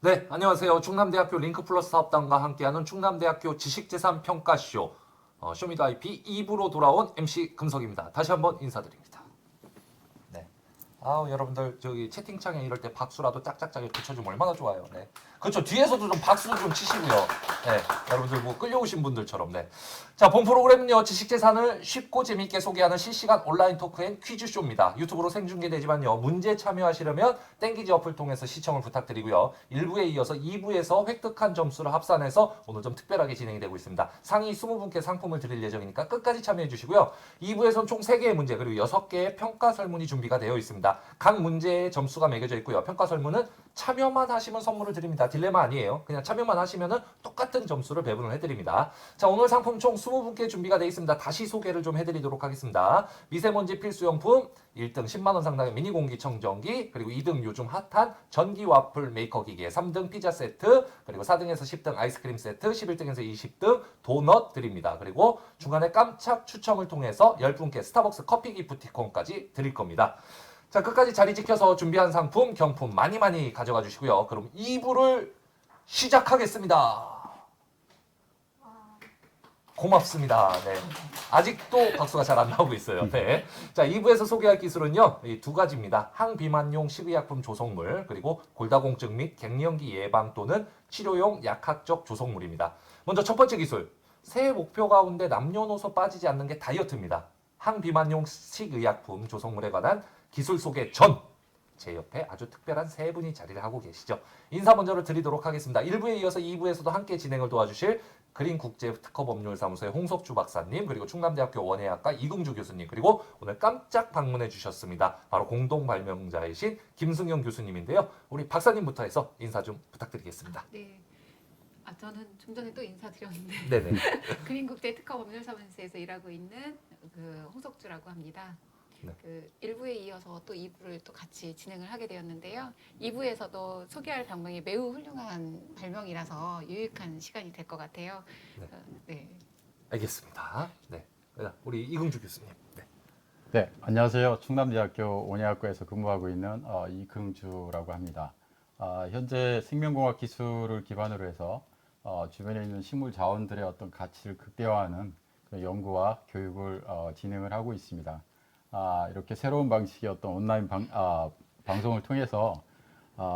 네, 안녕하세요. 충남대학교 링크플러스 사업단과 함께하는 충남대학교 지식재산평가쇼 쇼미더IP 2부로 돌아온 MC 금석입니다. 다시 한번 인사드립니다. 네. 아우 여러분들 저기 채팅창에 이럴 때 박수라도 짝짝짝 이렇게 쳐주면 얼마나 좋아요. 네. 그렇죠. 뒤에서도 좀 박수 좀 치시고요. 네. 여러분들 뭐 끌려오신 분들처럼. 네. 자, 본 프로그램은요. 지식재산을 쉽고 재미있게 소개하는 실시간 온라인 토크앤 퀴즈쇼입니다. 유튜브로 생중계되지만요. 문제 참여하시려면 땡기지 어플 통해서 시청을 부탁드리고요. 1부에 이어서 2부에서 획득한 점수를 합산해서 오늘 좀 특별하게 진행이 되고 있습니다. 상위 20분께 상품을 드릴 예정이니까 끝까지 참여해 주시고요. 2부에서는 총 3개의 문제 그리고 6개의 평가 설문이 준비가 되어 있습니다. 각 문제의 점수가 매겨져 있고요. 평가 설문은 참여만 하시면 선물을 드립니다. 딜레마 아니에요. 그냥 참여만 하시면 똑같은 점수를 배분을 해드립니다. 자, 오늘 상품 총 20분께 준비가 되어 있습니다. 다시 소개를 좀 해드리도록 하겠습니다. 미세먼지 필수용품 1등 10만원 상당의 미니 공기청정기, 그리고 2등 요즘 핫한 전기 와플 메이커 기계, 3등 피자 세트, 그리고 4등에서 10등 아이스크림 세트, 11등에서 20등 도넛 드립니다. 그리고 중간에 깜짝 추첨을 통해서 10분께 스타벅스 커피 기프티콘까지 드릴 겁니다. 자, 끝까지 자리 지켜서 준비한 상품, 경품 많이 많이 가져가 주시고요. 그럼 2부를 시작하겠습니다. 고맙습니다. 네. 아직도 박수가 잘 안 나오고 있어요. 네. 자, 2부에서 소개할 기술은요, 이 두 가지입니다. 항비만용 식의약품 조성물, 그리고 골다공증 및 갱년기 예방 또는 치료용 약학적 조성물입니다. 먼저 첫 번째 기술. 새해 목표 가운데 남녀노소 빠지지 않는 게 다이어트입니다. 항비만용 식의약품 조성물에 관한 기술 소개 전! 제 옆에 아주 특별한 세 분이 자리를 하고 계시죠. 인사 먼저 드리도록 하겠습니다. 1부에 이어서 2부에서도 함께 진행을 도와주실 그린국제특허법률사무소의 홍석주 박사님, 그리고 충남대학교 원예학과 이금주 교수님, 그리고 오늘 깜짝 방문해 주셨습니다. 바로 공동 발명자이신 김승영 교수님인데요. 우리 박사님부터 해서 인사 좀 부탁드리겠습니다. 네. 저는 좀 전에 또 인사드렸는데 네네. 그린국제 특허법률사무소에서 일하고 있는 그 홍석주라고 합니다. 네. 그 1부에 이어서 또 2부를 또 같이 진행을 하게 되었는데요. 2부에서도 소개할 발명이 매우 훌륭한 발명이라서 유익한 시간이 될 것 같아요. 네. 네. 알겠습니다. 네. 우리 이금주 교수님. 네. 네, 안녕하세요. 충남대학교 원예학과에서 근무하고 있는 이금주라고 합니다. 현재 생명공학 기술을 기반으로 해서 주변에 있는 식물 자원들의 어떤 가치를 극대화하는 그런 연구와 교육을 진행을 하고 있습니다. 이렇게 새로운 방식의 어떤 온라인 방송을 통해서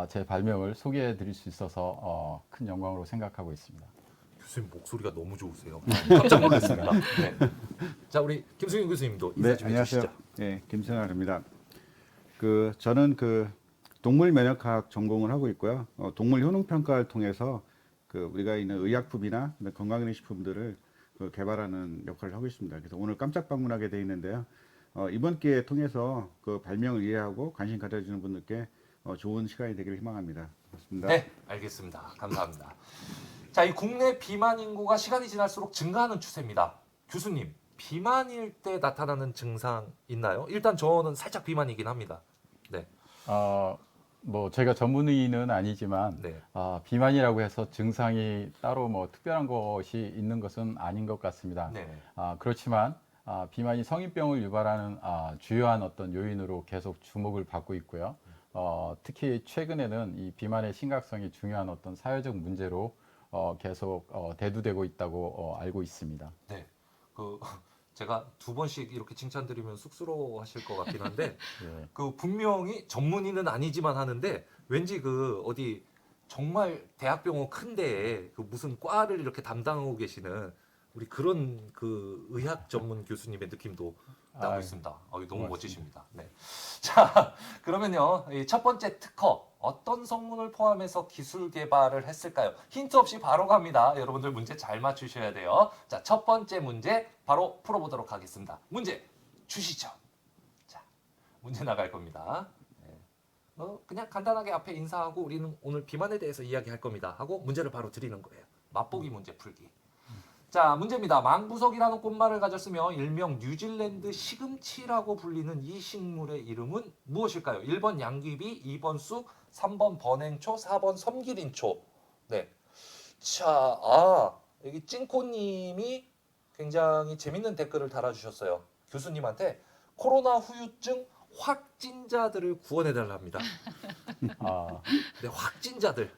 제 발명을 소개해 드릴 수 있어서 큰 영광으로 생각하고 있습니다. 교수님 목소리가 너무 좋으세요. 깜짝 놀랐습니다. 네. 자, 우리 김승윤 교수님도 인사 좀 안녕하세요. 해주시죠. 네, 김승환입니다. 저는 동물 면역학 전공을 하고 있고요. 동물 효능 평가를 통해서 우리가 있는 의약품이나 건강기능식품들을 개발하는 역할을 하고 있습니다. 그래서 오늘 깜짝 방문하게 돼 있는데요. 이번 기회 통해서 그 발명을 이해하고 관심 가져주는 분들께 좋은 시간이 되기를 희망합니다. 고맙습니다. 네, 알겠습니다. 감사합니다. 자, 이 국내 비만 인구가 시간이 지날수록 증가하는 추세입니다. 교수님, 비만일 때 나타나는 증상 있나요? 일단 저는 살짝 비만이긴 합니다. 네. 뭐 제가 전문의는 아니지만 네. 비만이라고 해서 증상이 따로 뭐 특별한 것이 있는 것은 아닌 것 같습니다. 네. 그렇지만 비만이 성인병을 유발하는 주요한 어떤 요인으로 계속 주목을 받고 있고요. 특히 최근에는 이 비만의 심각성이 중요한 어떤 사회적 문제로 계속 대두되고 있다고 알고 있습니다. 네. 제가 두 번씩 이렇게 칭찬드리면 쑥스러워하실 것 같긴 한데 예. 분명히 전문의는 아니지만 하는데 왠지 어디 정말 대학병원 큰 데에 무슨 과를 이렇게 담당하고 계시는 우리 그런 의학 전문 교수님의 느낌도 나고 있습니다. 너무 고맙습니다. 멋지십니다. 네. 자, 그러면요. 이 첫 번째 특허 어떤 성분을 포함해서 기술 개발을 했을까요? 힌트 없이 바로 갑니다. 여러분들 문제 잘 맞추셔야 돼요. 자, 첫 번째 문제 바로 풀어보도록 하겠습니다. 문제 주시죠. 자, 문제 나갈 겁니다. 네. 그냥 간단하게 앞에 인사하고 우리는 오늘 비만에 대해서 이야기할 겁니다. 하고 문제를 바로 드리는 거예요. 맛보기 문제 풀기. 자, 문제입니다. 망부석이라는 꽃말을 가졌으며 일명 뉴질랜드 시금치라고 불리는 이 식물의 이름은 무엇일까요? 1번 양귀비, 2번 쑥, 3번 번행초, 4번 섬기린초. 네. 자, 여기 찐코님이 굉장히 재밌는 댓글을 달아주셨어요. 교수님한테 코로나 후유증 확진자들을 구원해달라 합니다. 네, 확진자들.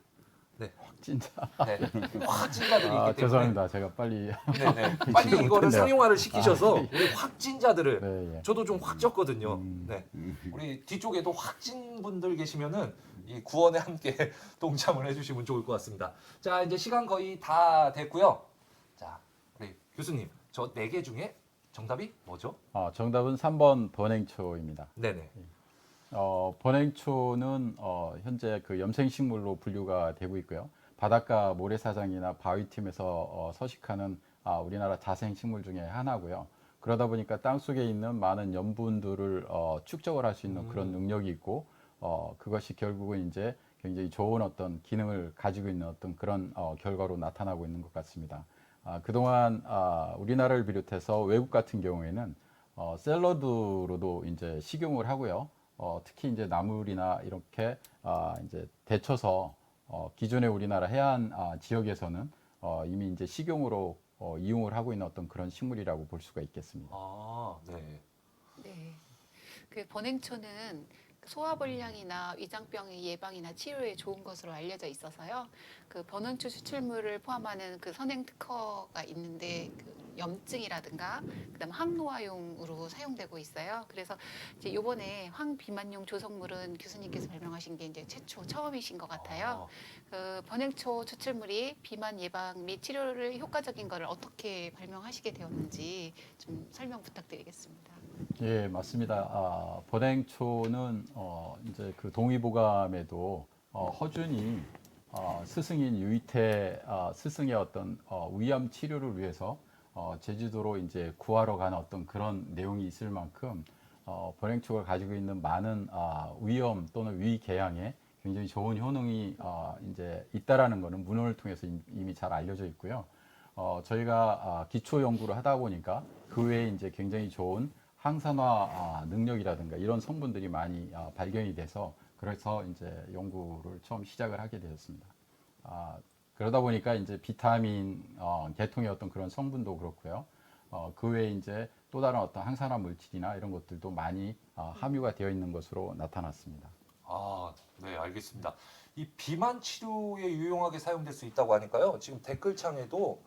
진짜. 네. 확진자들이 있기 때문에. 죄송합니다. 제가 빨리. 네네. 빨리 이거를 못했네요. 상용화를 시키셔서 우리 확진자들을 네, 예. 저도 좀 확 쪘거든요. 네. 우리 뒤쪽에도 확진 분들 계시면은 이 구원에 함께 동참을 해주시면 좋을 것 같습니다. 자, 이제 시간 거의 다 됐고요. 자, 우리 교수님, 저 4개 중에 정답이 뭐죠? 정답은 3번 번행초입니다. 네네. 번행초는 현재 그 염생식물로 분류가 되고 있고요. 바닷가 모래사장이나 바위틈에서 서식하는 우리나라 자생식물 중에 하나고요. 그러다 보니까 땅 속에 있는 많은 염분들을 축적을 할 수 있는 그런 능력이 있고, 그것이 결국은 이제 굉장히 좋은 어떤 기능을 가지고 있는 어떤 그런 결과로 나타나고 있는 것 같습니다. 그동안 우리나라를 비롯해서 외국 같은 경우에는 샐러드로도 이제 식용을 하고요. 특히 이제 나물이나 이렇게 이제 데쳐서 기존의 우리나라 해안 지역에서는 이미 이제 식용으로 이용을 하고 있는 어떤 그런 식물이라고 볼 수가 있겠습니다. 아, 네. 네. 그 번행초는 소화불량이나 위장병의 예방이나 치료에 좋은 것으로 알려져 있어서요. 그 번행초 추출물을 포함하는 그 선행 특허가 있는데 그 염증이라든가 그다음 항노화용으로 사용되고 있어요. 그래서 이제 이번에 항비만용 조성물은 교수님께서 발명하신 게 이제 최초 처음이신 것 같아요. 그 번행초 추출물이 비만 예방 및 치료를 효과적인 것을 어떻게 발명하시게 되었는지 좀 설명 부탁드리겠습니다. 예, 맞습니다. 번행초는 이제 그 동의보감에도 허준이 스승인 유이태 스승의 어떤 위암 치료를 위해서 제주도로 이제 구하러 가는 어떤 그런 내용이 있을 만큼 번행초가 가지고 있는 많은 위염 또는 위궤양에 굉장히 좋은 효능이 이제 있다라는 것은 문헌을 통해서 이미 잘 알려져 있고요. 저희가 기초 연구를 하다 보니까 그 외에 이제 굉장히 좋은 항산화 능력이라든가 이런 성분들이 많이 발견이 돼서 그래서 이제 연구를 처음 시작을 하게 되었습니다. 그러다 보니까 이제 비타민 계통의 어떤 그런 성분도 그렇고요. 그 외에 이제 또 다른 어떤 항산화 물질이나 이런 것들도 많이 함유가 되어 있는 것으로 나타났습니다. 아, 네, 알겠습니다. 이 비만 치료에 유용하게 사용될 수 있다고 하니까요. 지금 댓글창에도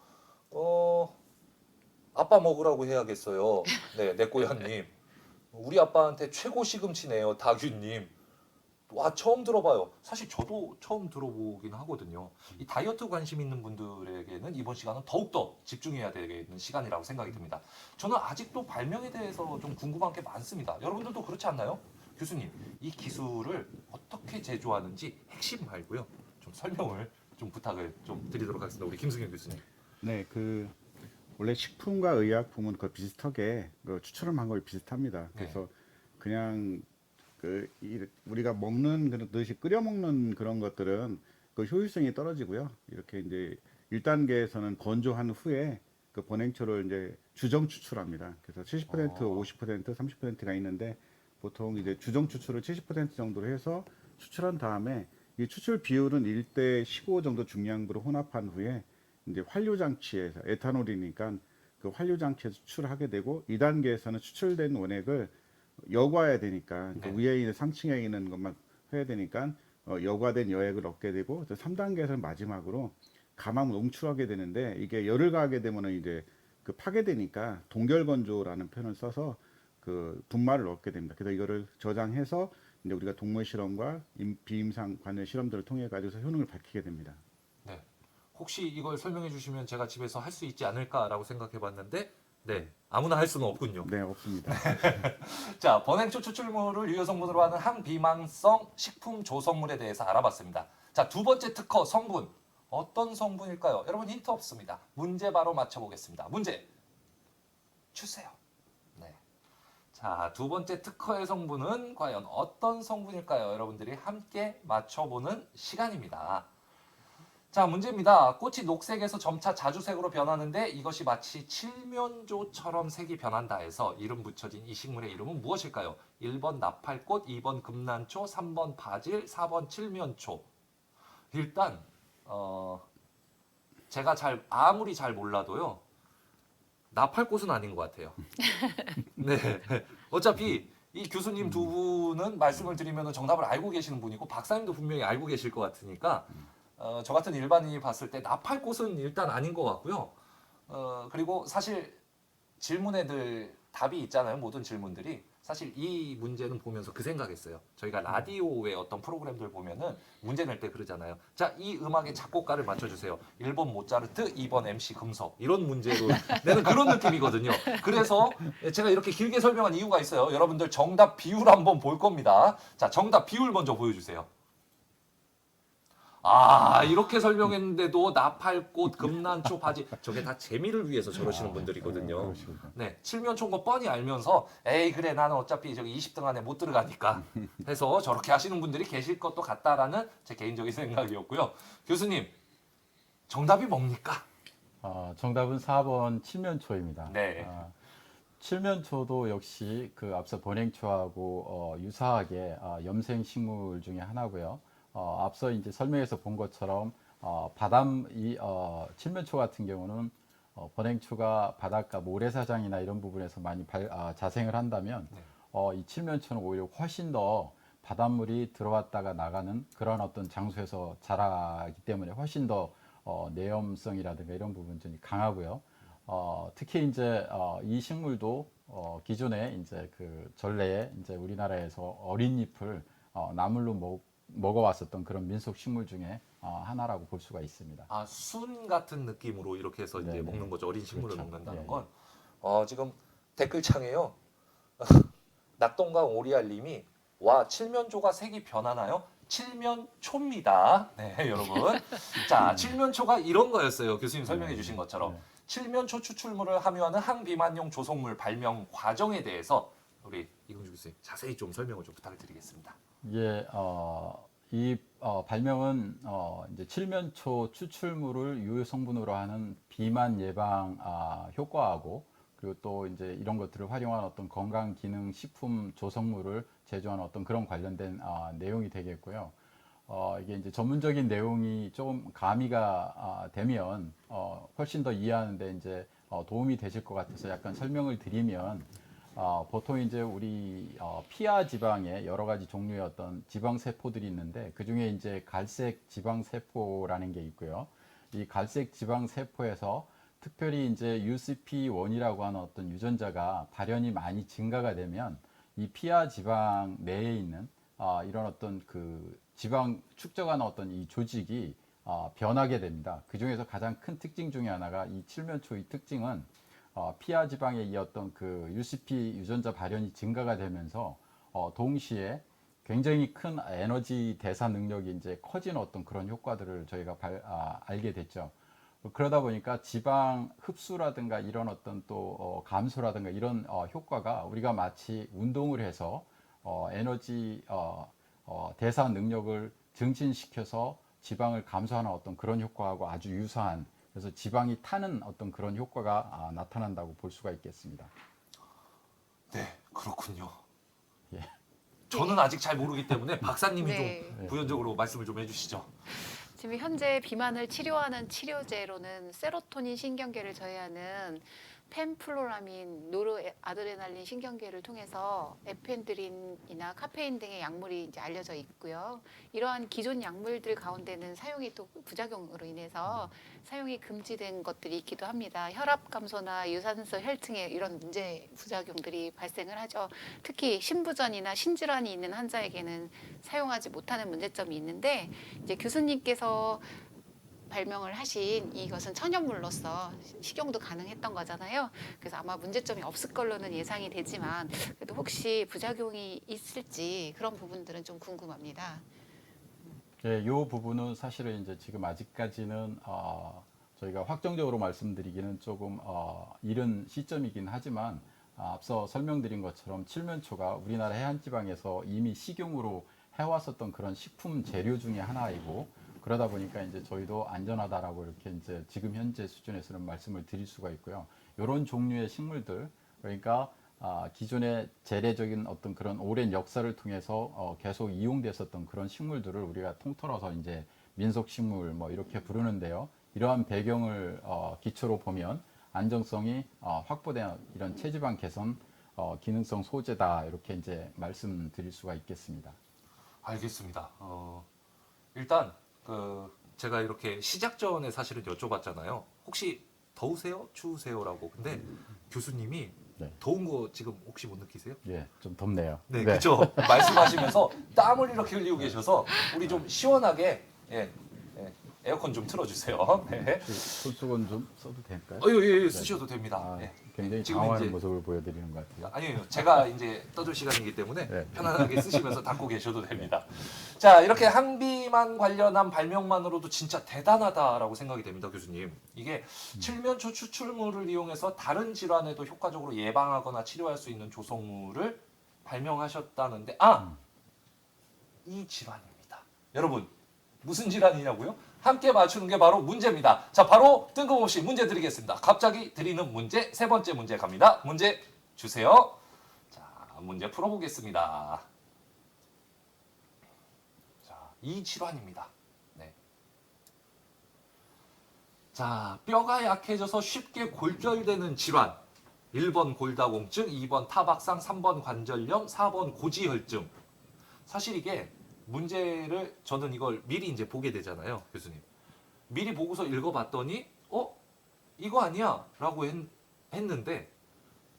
아빠 먹으라고 해야겠어요. 네, 내꼬야님. 우리 아빠한테 최고 시금치네요, 다규님. 와, 처음 들어봐요. 사실 저도 처음 들어보긴 하거든요. 이 다이어트 관심 있는 분들에게는 이번 시간은 더욱더 집중해야 되는 시간이라고 생각이 듭니다. 저는 아직도 발명에 대해서 좀 궁금한 게 많습니다. 여러분들도 그렇지 않나요? 교수님, 이 기술을 어떻게 제조하는지 핵심 말고요. 좀 설명을 좀 부탁을 좀 드리도록 하겠습니다. 우리 김승현 교수님. 네, 원래 식품과 의약품은 그 비슷하게 그 추출하는 방법이 비슷합니다. 그래서 그냥 우리가 먹는 그런 듯이 끓여 먹는 그런 것들은 그 효율성이 떨어지고요. 이렇게 이제 1단계에서는 건조한 후에 그 번행초를 이제 주정 추출합니다. 그래서 70%, 50%, 30%가 있는데 보통 이제 주정 추출을 70% 정도로 해서 추출한 다음에 이 추출 비율은 1대 15 정도 중량으로 혼합한 후에 이제 환류 장치에서 에탄올이니까 그 환류 장치에서 추출하게 되고 2단계에서는 추출된 원액을 여과해야 되니까 그 위에 있는 상층에 있는 것만 해야 되니까 여과된 여액을 얻게 되고 3단계에서는 마지막으로 감압 농출하게 되는데 이게 열을 가하게 되면은 이제 그 파괴되니까 동결건조라는 표현을 써서 그 분말을 얻게 됩니다. 그래서 이거를 저장해서 이제 우리가 동물 실험과 비임상 관련 실험들을 통해 가지고서 효능을 밝히게 됩니다. 네. 혹시 이걸 설명해 주시면 제가 집에서 할 수 있지 않을까라고 생각해 봤는데 네. 아무나 할 수는 없군요. 네, 없습니다. 자, 번행초 추출물을 유효 성분으로 하는 항비만성 식품 조성물에 대해서 알아봤습니다. 자, 두 번째 특허 성분. 어떤 성분일까요? 여러분 힌트 없습니다. 문제 바로 맞춰보겠습니다. 문제 주세요. 네. 자, 두 번째 특허의 성분은 과연 어떤 성분일까요? 여러분들이 함께 맞춰보는 시간입니다. 자, 문제입니다. 꽃이 녹색에서 점차 자주색으로 변하는데 이것이 마치 칠면조처럼 색이 변한다 해서 이름 붙여진 이 식물의 이름은 무엇일까요? 1번 나팔꽃, 2번 금난초, 3번 바질, 4번 칠면초. 일단 제가 아무리 잘 몰라도요. 나팔꽃은 아닌 것 같아요. 네. 어차피 이 교수님 두 분은 말씀을 드리면 정답을 알고 계시는 분이고 박사님도 분명히 알고 계실 것 같으니까 저 같은 일반인이 봤을 때 나팔 꽃은 일단 아닌 것 같고요. 그리고 사실 질문에들 답이 있잖아요. 모든 질문들이. 사실 이 문제는 보면서 그 생각했어요. 저희가 라디오의 어떤 프로그램들 보면은 문제 낼 때 그러잖아요. 자, 이 음악의 작곡가를 맞춰주세요. 1번 모차르트, 2번 MC 금석. 이런 문제로 내는 그런 느낌이거든요. 그래서 제가 이렇게 길게 설명한 이유가 있어요. 여러분들 정답 비율 한번 볼 겁니다. 자, 정답 비율 먼저 보여주세요. 아, 이렇게 설명했는데도 나팔꽃, 금난초, 바지 저게 다 재미를 위해서 저러시는 분들이거든요. 그러시군요. 네, 칠면초인 거 뻔히 알면서 에이 그래 나는 어차피 저기 20등 안에 못 들어가니까 해서 저렇게 하시는 분들이 계실 것도 같다라는 제 개인적인 생각이었고요. 교수님, 정답이 뭡니까? 정답은 4번 칠면초입니다. 네. 칠면초도 역시 그 앞서 bon행초하고 유사하게 염생 식물 중에 하나고요. 앞서 이제 설명에서 본 것처럼 칠면초 같은 경우는 bon행초가 바닷가 모래사장이나 이런 부분에서 많이 자생을 한다면 네. 이 칠면초는 오히려 훨씬 더 바닷물이 들어왔다가 나가는 그런 어떤 장소에서 자라기 때문에 훨씬 더 내염성이라든가 이런 부분들이 강하고요. 특히 이제 이 식물도 기존에 이제 그 전래에 이제 우리나라에서 어린 잎을 나물로 먹어왔었던 그런 민속 식물 중에 하나라고 볼 수가 있습니다. 아, 순 같은 느낌으로 이렇게 해서 이제 네네. 먹는 거죠. 어린 식물을 그렇죠. 먹는다는 예. 건. 지금 댓글창에요. 낙동강 오리알님이 와 칠면초가 색이 변하나요? 칠면초입니다. 네 여러분. 자 칠면초가 이런 거였어요. 교수님 설명해 주신 것처럼 네. 칠면초 추출물을 함유하는 항비만용 조성물 발명 과정에 대해서 우리 이금주 교수님 자세히 좀 설명을 좀 부탁을 드리겠습니다. 이게 이 발명은 이제 칠면초 추출물을 유효 성분으로 하는 비만 예방 효과하고 그리고 또 이제 이런 것들을 활용한 어떤 건강 기능 식품 조성물을 제조하는 어떤 그런 관련된 내용이 되겠고요. 이게 이제 전문적인 내용이 조금 가미가 되면 훨씬 더 이해하는데 이제 도움이 되실 것 같아서 약간 설명을 드리면 보통 이제 우리 피하 지방에 여러 가지 종류의 어떤 지방 세포들이 있는데 그 중에 이제 갈색 지방 세포라는 게 있고요. 이 갈색 지방 세포에서 특별히 이제 UCP1이라고 하는 어떤 유전자가 발현이 많이 증가가 되면 이 피하 지방 내에 있는 이런 어떤 그 지방 축적하는 어떤 이 조직이 변하게 됩니다. 그 중에서 가장 큰 특징 중에 하나가 이 칠면초의 특징은 피하 지방에 이 어떤 그 UCP 유전자 발현이 증가가 되면서 동시에 굉장히 큰 에너지 대사 능력이 이제 커지는 어떤 그런 효과들을 저희가 알게 됐죠. 그러다 보니까 지방 흡수라든가 이런 어떤 또 감소라든가 이런 효과가 우리가 마치 운동을 해서 에너지 대사 능력을 증진시켜서 지방을 감소하는 어떤 그런 효과하고 아주 유사한 그래서 지방이 타는 어떤 그런 효과가 나타난다고 볼 수가 있겠습니다. 네 그렇군요. 예. 저는 아직 잘 모르기 때문에 박사님이 네. 좀 부연적으로 말씀을 좀 해주시죠. 지금 현재 비만을 치료하는 치료제로는 세로토닌 신경계를 저해하는 펜플로라민, 노르아드레날린 신경계를 통해서 에펜드린이나 카페인 등의 약물이 이제 알려져 있고요. 이러한 기존 약물들 가운데는 사용이 또 부작용으로 인해서 사용이 금지된 것들이 있기도 합니다. 혈압 감소나 유산소 혈증에 이런 문제 부작용들이 발생을 하죠. 특히 신부전이나 신질환이 있는 환자에게는 사용하지 못하는 문제점이 있는데 이제 교수님께서 발명을 하신 이것은 천연물로서 식용도 가능했던 거잖아요. 그래서 아마 문제점이 없을 걸로는 예상이 되지만 그래도 혹시 부작용이 있을지 그런 부분들은 좀 궁금합니다. 예, 이 부분은 사실은 이제 지금 아직까지는 저희가 확정적으로 말씀드리기는 조금 이른 시점이긴 하지만 앞서 설명드린 것처럼 칠면초가 우리나라 해안지방에서 이미 식용으로 해왔었던 그런 식품 재료 중에 하나이고 그러다 보니까 이제 저희도 안전하다라고 이렇게 이제 지금 현재 수준에서는 말씀을 드릴 수가 있고요. 이런 종류의 식물들 그러니까 기존의 재래적인 어떤 그런 오랜 역사를 통해서 계속 이용됐었던 그런 식물들을 우리가 통틀어서 이제 민속식물 뭐 이렇게 부르는데요. 이러한 배경을 기초로 보면 안정성이 확보된 이런 체지방 개선 기능성 소재다 이렇게 이제 말씀드릴 수가 있겠습니다. 알겠습니다. 일단 그 제가 이렇게 시작 전에 사실은 여쭤봤잖아요. 혹시 더우세요? 추우세요?라고. 근데 교수님이 네. 더운 거 지금 혹시 못 느끼세요? 예, 좀 덥네요. 네, 그렇죠. 말씀하시면서 땀을 이렇게 흘리고 계셔서 우리 좀 시원하게 에어컨 좀 틀어주세요. 네. 손수건 좀 써도 될까요? 예, 쓰셔도 됩니다. 아, 예. 굉장히 지금 당황하는 이제- 모습을 보여드리는 것 같아요. 아니에요. 제가 이제 떠들 시간이기 때문에 네. 편안하게 쓰시면서 닦고 계셔도 됩니다. 자, 이렇게 항비만 관련한 발명만으로도 진짜 대단하다라고 생각이 됩니다, 교수님. 이게 칠면초 추출물을 이용해서 다른 질환에도 효과적으로 예방하거나 치료할 수 있는 조성물을 발명하셨다는데, 이 질환입니다. 여러분, 무슨 질환이냐고요? 함께 맞추는 게 바로 문제입니다. 자, 바로 뜬금없이 문제 드리겠습니다. 갑자기 드리는 문제, 세 번째 문제 갑니다. 문제 주세요. 자, 문제 풀어보겠습니다. 자, 이 질환입니다. 네. 자, 뼈가 약해져서 쉽게 골절되는 질환. 1번 골다공증, 2번 타박상, 3번 관절염, 4번 고지혈증. 사실 이게 문제를 저는 이걸 미리 이제 보게 되잖아요, 교수님. 미리 보고서 읽어봤더니 이거 아니야 라고 했는데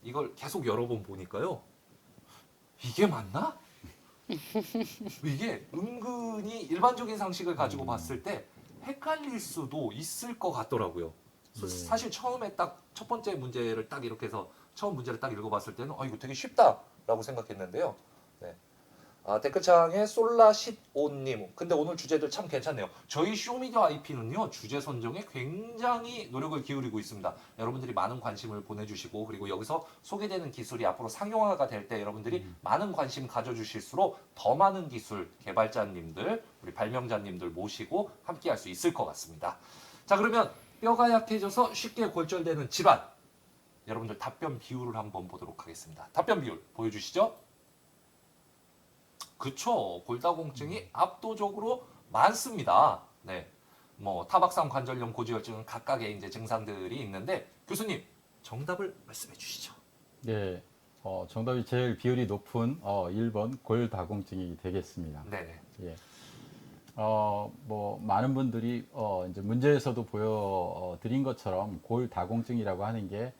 이걸 계속 여러 번 보니까요, 이게 맞나? 이게 은근히 일반적인 상식을 가지고 봤을 때 헷갈릴 수도 있을 것 같더라고요. 네. 사실 처음에 딱 첫 번째 문제를 딱 이렇게 해서 처음 문제를 딱 읽어봤을 때는 이거 되게 쉽다라고 생각했는데요. 네. 댓글창에 솔라쉿온님. 근데 오늘 주제들 참 괜찮네요. 저희 쇼미더 IP는요, 주제 선정에 굉장히 노력을 기울이고 있습니다. 여러분들이 많은 관심을 보내주시고, 그리고 여기서 소개되는 기술이 앞으로 상용화가 될 때 여러분들이 많은 관심 가져주실수록 더 많은 기술 개발자님들, 우리 발명자님들 모시고 함께 할 수 있을 것 같습니다. 자, 그러면 뼈가 약해져서 쉽게 골절되는 질환. 여러분들 답변 비율을 한번 보도록 하겠습니다. 답변 비율 보여주시죠. 그쵸. 골다공증이 압도적으로 많습니다. 네. 뭐 타박상 관절염 고지혈증은 각각의 이제 증상들이 있는데, 교수님 정답을 말씀해 주시죠. 네, 정답이 제일 비율이 높은 1번 골다공증이 되겠습니다. 네. 예. 뭐 많은 분들이 이제 문제에서도 보여드린 것처럼 골다공증이라고 하는 게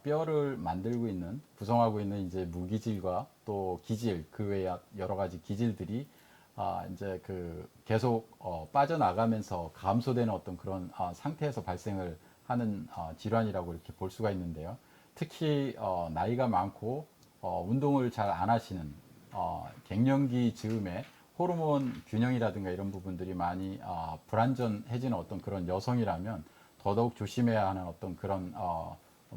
뼈를 만들고 있는, 구성하고 있는 이제 무기질과 또 기질, 그 외에 여러 가지 기질들이 이제 그 계속 빠져나가면서 감소되는 어떤 그런 상태에서 발생을 하는 질환이라고 이렇게 볼 수가 있는데요. 특히 나이가 많고 운동을 잘 안 하시는 갱년기 즈음에 호르몬 균형이라든가 이런 부분들이 많이 불안전해지는 어떤 그런 여성이라면 더더욱 조심해야 하는 어떤 그런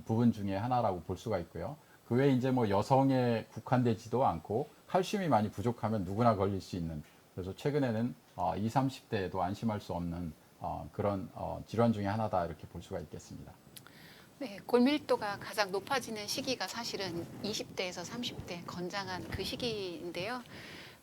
부분 중에 하나라고 볼 수가 있고요. 그 외에 이제 뭐 여성에 국한되지도 않고 칼슘이 많이 부족하면 누구나 걸릴 수 있는, 그래서 최근에는 20, 30대에도 안심할 수 없는 그런 질환 중에 하나다 이렇게 볼 수가 있겠습니다. 네, 골밀도가 가장 높아지는 시기가 사실은 20대에서 30대 건장한 그 시기인데요.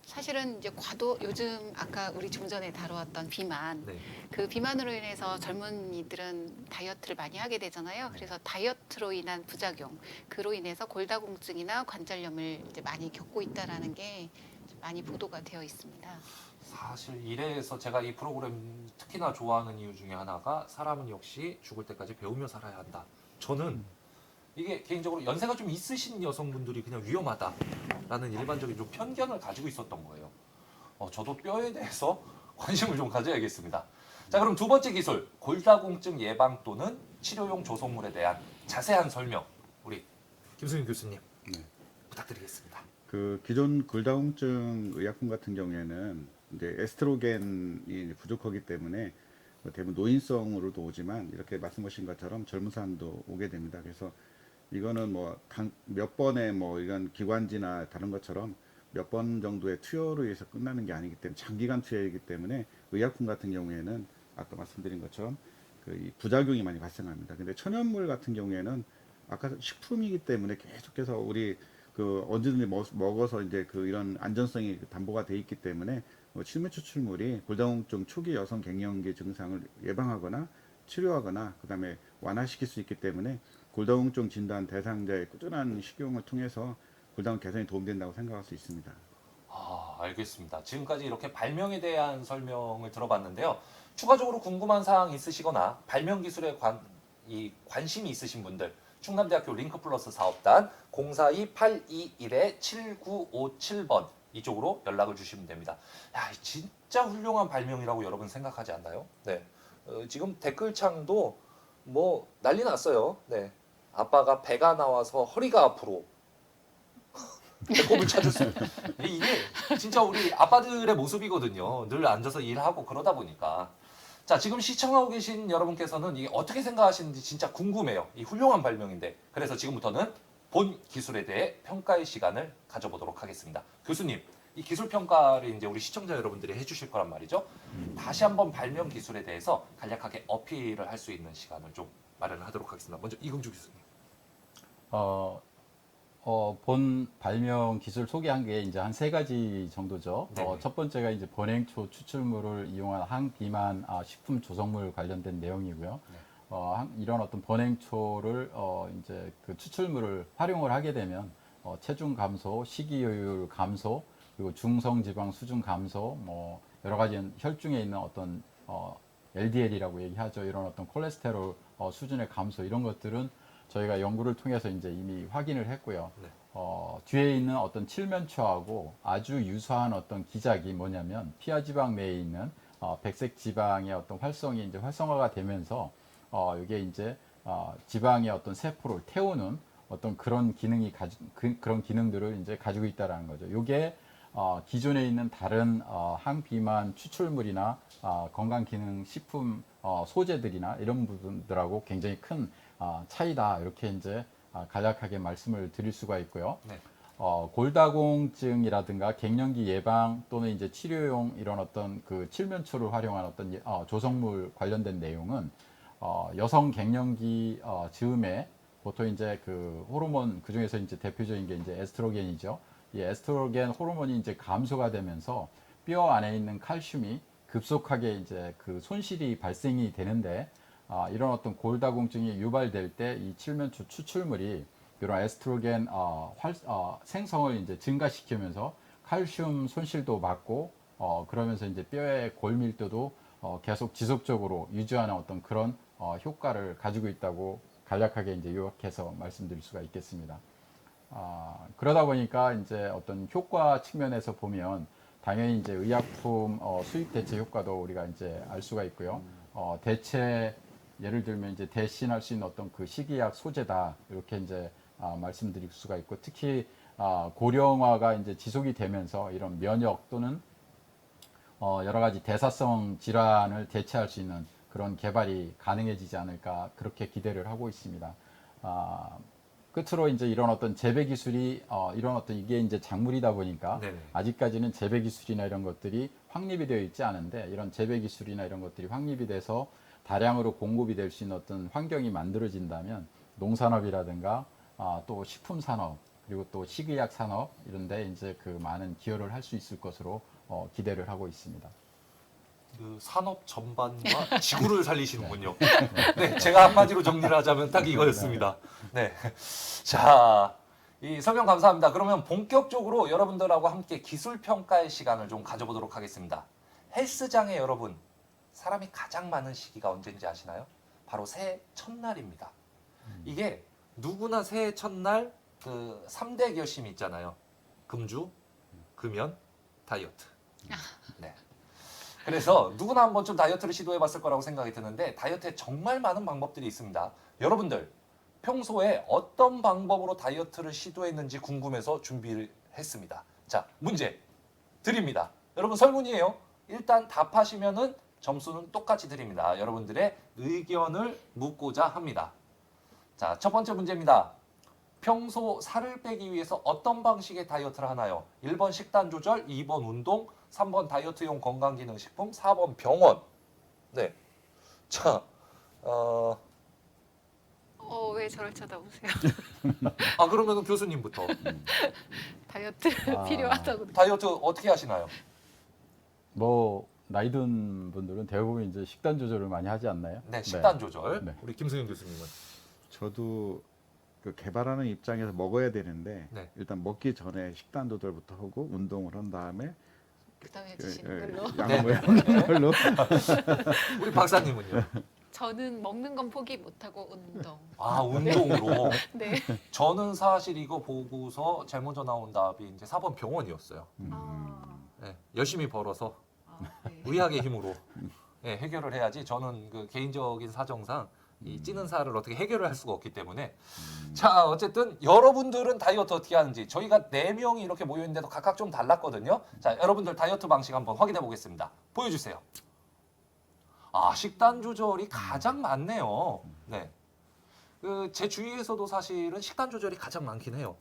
사실은 이제 과도, 요즘 아까 우리 좀 전에 다루었던 비만, 네. 그 비만으로 인해서 젊은이들은 다이어트를 많이 하게 되잖아요. 그래서 다이어트로 인한 부작용, 그로 인해서 골다공증이나 관절염을 이제 많이 겪고 있다라는 게 많이 보도가 되어 있습니다. 사실 이래서 제가 이 프로그램 특히나 좋아하는 이유 중에 하나가, 사람은 역시 죽을 때까지 배우며 살아야 한다. 저는 이게 개인적으로 연세가 좀 있으신 여성분들이 그냥 위험하다라는 일반적인 좀 편견을 가지고 있었던 거예요. 저도 뼈에 대해서 관심을 좀 가져야겠습니다. 자, 그럼 두 번째 기술, 골다공증 예방 또는 치료용 조성물에 대한 자세한 설명, 우리 김수민 교수님 부탁드리겠습니다. 그 기존 골다공증 의약품 같은 경우에는 이제 에스트로겐이 부족하기 때문에 뭐 대부분 노인성으로도 오지만 이렇게 말씀하신 것처럼 젊은 사람도 오게 됩니다. 그래서 이거는 뭐 몇 번의 뭐 이런 기관지나 다른 것처럼 몇 번 정도의 투여로 해서 끝나는 게 아니기 때문에 장기간 투여이기 때문에 의약품 같은 경우에는 아까 말씀드린 것처럼 그 부작용이 많이 발생합니다. 근데 천연물 같은 경우에는 아까 식품이기 때문에 계속해서 우리 그 언제든지 먹어서 이제 그 이런 안전성이 담보가 돼 있기 때문에 칠면추출물이 골다공증 초기 여성 갱년기 증상을 예방하거나 치료하거나 그다음에 완화시킬 수 있기 때문에 골다공증 진단 대상자의 꾸준한 식용을 통해서 골다공 개선에 도움된다고 생각할 수 있습니다. 알겠습니다. 지금까지 이렇게 발명에 대한 설명을 들어봤는데요. 추가적으로 궁금한 사항 있으시거나 발명 기술에 관심이 있으신 분들 충남대학교 링크플러스 사업단 042-821-7957번 이쪽으로 연락을 주시면 됩니다. 야, 진짜 훌륭한 발명이라고 여러분 생각하지 않나요? 네. 지금 댓글창도 뭐 난리 났어요. 네. 아빠가 배가 나와서 허리가 앞으로 배꼽을 찾을 수 이게 진짜 우리 아빠들의 모습이거든요. 늘 앉아서 일하고 그러다 보니까. 자, 지금 시청하고 계신 여러분께서는 이게 어떻게 생각하시는지 진짜 궁금해요. 이 훌륭한 발명인데. 그래서 지금부터는 본 기술에 대해 평가의 시간을 가져보도록 하겠습니다. 교수님, 이 기술 평가를 이제 우리 시청자 여러분들이 해주실 거란 말이죠. 다시 한번 발명 기술에 대해서 간략하게 어필을 할 수 있는 시간을 좀 마련을 하도록 하겠습니다. 먼저 이금주 교수님. 본 발명 기술 소개한 게 이제 한 3가지 정도죠. 네. 첫 번째가 이제 본행초 추출물을 이용한 항비만 식품 조성물 관련된 내용이고요. 네. 이런 어떤 본행초를 이제 그 추출물을 활용을 하게 되면 체중 감소, 식이요율 감소, 그리고 중성 지방 수준 감소, 뭐 여러 가지 혈중에 있는 어떤 LDL이라고 얘기하죠. 이런 어떤 콜레스테롤 수준의 감소 이런 것들은 저희가 연구를 통해서 이제 이미 확인을 했고요. 네. 뒤에 있는 어떤 칠면초하고 아주 유사한 어떤 기작이 뭐냐면 피하 지방 내에 있는 백색 지방의 어떤 활성이 이제 활성화가 되면서 이게 이제 지방의 어떤 세포를 태우는 어떤 그런 기능이 그런 기능들을 이제 가지고 있다라는 거죠. 이게 기존에 있는 다른 항비만 추출물이나 건강기능 식품 소재들이나 이런 부분들하고 굉장히 큰 차이다 이렇게 이제 간략하게 말씀을 드릴 수가 있고요. 네. 골다공증이라든가 갱년기 예방 또는 이제 치료용 이런 어떤 그 칠면초를 활용한 어떤 조성물 관련된 내용은 여성 갱년기 즈음에 보통 이제 그 호르몬 그 중에서 이제 대표적인 게 이제 에스트로겐이죠. 이 에스트로겐 호르몬이 이제 감소가 되면서 뼈 안에 있는 칼슘이 급속하게 이제 그 손실이 발생이 되는데 이런 어떤 골다공증이 유발될 때 이 칠면초 추출물이 이런 에스트로겐 생성을 이제 증가시키면서 칼슘 손실도 막고 그러면서 이제 뼈의 골밀도도 계속 지속적으로 유지하는 어떤 그런 효과를 가지고 있다고 간략하게 이제 요약해서 말씀드릴 수가 있겠습니다. 그러다 보니까 이제 어떤 효과 측면에서 보면 당연히 이제 의약품 수입 대체 효과도 우리가 이제 알 수가 있고요. 대체 예를 들면 이제 대신할 수 있는 어떤 그 식이약 소재다 이렇게 이제 말씀드릴 수가 있고 특히 고령화가 이제 지속이 되면서 이런 면역 또는 여러 가지 대사성 질환을 대체할 수 있는 그런 개발이 가능해지지 않을까 그렇게 기대를 하고 있습니다. 끝으로 이제 이런 어떤 재배 기술이 이런 어떤 이게 이제 작물이다 보니까 네네. 아직까지는 재배 기술이나 이런 것들이 확립이 되어 있지 않은데 이런 재배 기술이나 이런 것들이 확립이 돼서 다량으로 공급이 될 수 있는 어떤 환경이 만들어진다면 농산업이라든가 또 식품 산업 그리고 또 식의약 산업 이런데 이제 그 많은 기여를 할 수 있을 것으로 기대를 하고 있습니다. 그 산업 전반과 지구를 살리시는군요. 네, 제가 한마디로 정리를 하자면 딱 이거였습니다. 네, 자, 이 설명 감사합니다. 그러면 본격적으로 여러분들하고 함께 기술 평가의 시간을 좀 가져보도록 하겠습니다. 헬스장에 여러분, 사람이 가장 많은 시기가 언제인지 아시나요? 바로 새해 첫날입니다. 이게 누구나 새해 첫날 그 3대 결심이 있잖아요. 금주, 금연, 다이어트. 네. 그래서 누구나 한 번쯤 다이어트를 시도해봤을 거라고 생각이 드는데 다이어트에 정말 많은 방법들이 있습니다. 여러분들 평소에 어떤 방법으로 다이어트를 시도했는지 궁금해서 준비를 했습니다. 자, 문제 드립니다. 여러분 설문이에요. 일단 답하시면은 점수는 똑같이 드립니다. 여러분들의 의견을 묻고자 합니다. 자, 첫 번째 문제입니다. 평소 살을 빼기 위해서 어떤 방식의 다이어트를 하나요? 1번 식단 조절, 2번 운동, 3번 다이어트용 건강기능식품, 4번 병원. 네. 자, 왜 저를 쳐다보세요? 그러면 교수님부터. 다이어트 필요하다고. 다이어트 어떻게 하시나요? 뭐 나이 든 분들은 대부분 이제 식단 조절을 많이 하지 않나요? 네, 식단 조절. 네. 우리 김승현 교수님은. 저도 그 개발하는 입장에서 먹어야 되는데 네. 일단 먹기 전에 식단 조절부터 하고 운동을 한 다음에 부담해 예, 주시는 걸로. 양은 뭐 네. 먹는 걸로. 우리 박사님은요? 저는 먹는 건 포기 못하고 운동. 아, 운동으로. 네. 저는 사실 이거 보고서 제일 먼저 나온 답이 이제 4번 병원이었어요. 아, 네, 열심히 벌어서 네. 의학의 힘으로 네, 해결을 해야지. 저는 그 개인적인 사정상 이 찌는 살을 어떻게 해결을 할 수가 없기 때문에. 자, 어쨌든 여러분들은 다이어트 어떻게 하는지 저희가 4명이 이렇게 모여 있는데도 각각 좀 달랐거든요. 자, 여러분들 다이어트 방식 한번 확인해 보겠습니다. 보여주세요. 아, 식단 조절이 가장 많네요. 네. 그 제 주위에서도 사실은 식단 조절이 가장 많긴 해요.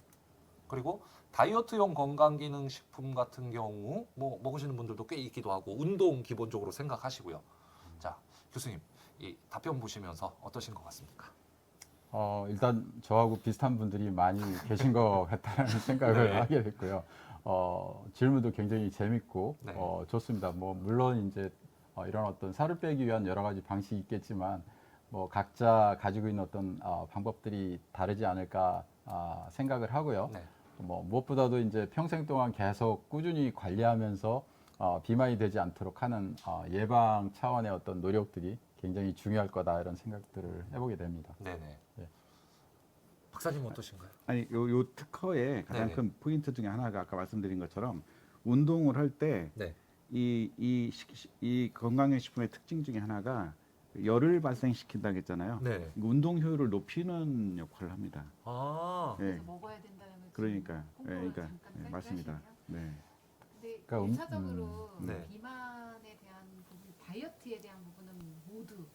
그리고 다이어트용 건강기능식품 같은 경우 뭐 먹으시는 분들도 꽤 있기도 하고 운동 기본적으로 생각하시고요. 자, 교수님 이 답변 보시면서 어떠신 것 같습니까? 일단 저하고 비슷한 분들이 많이 계신 것 같다는 생각을 네. 하게 됐고요. 질문도 굉장히 재밌고 네. 좋습니다. 뭐 물론 이제 이런 어떤 살을 빼기 위한 여러 가지 방식이 있겠지만 뭐 각자 가지고 있는 어떤 방법들이 다르지 않을까 생각을 하고요. 네. 뭐 무엇보다도 이제 평생 동안 계속 꾸준히 관리하면서 비만이 되지 않도록 하는 예방 차원의 어떤 노력들이 굉장히 중요할 거다 이런 생각들을 해보게 됩니다. 네네. 네. 박사님 어떠신가요? 아니 요 특허의 가장 네네. 큰 포인트 중에 하나가 아까 말씀드린 것처럼 운동을 할 때 네. 이 건강식품의 특징 중에 하나가 열을 발생시킨다고 했잖아요. 네. 운동 효율을 높이는 역할을 합니다. 아. 네. 그래서 먹어야 된다는 걸 그러니까, 홍보를 그러니까 잠깐 짧게 맞습니다. 하시네요. 네. 근데 그러니까 일차적으로 네. 비만에 대한 부분, 다이어트에 대한 부분은 모두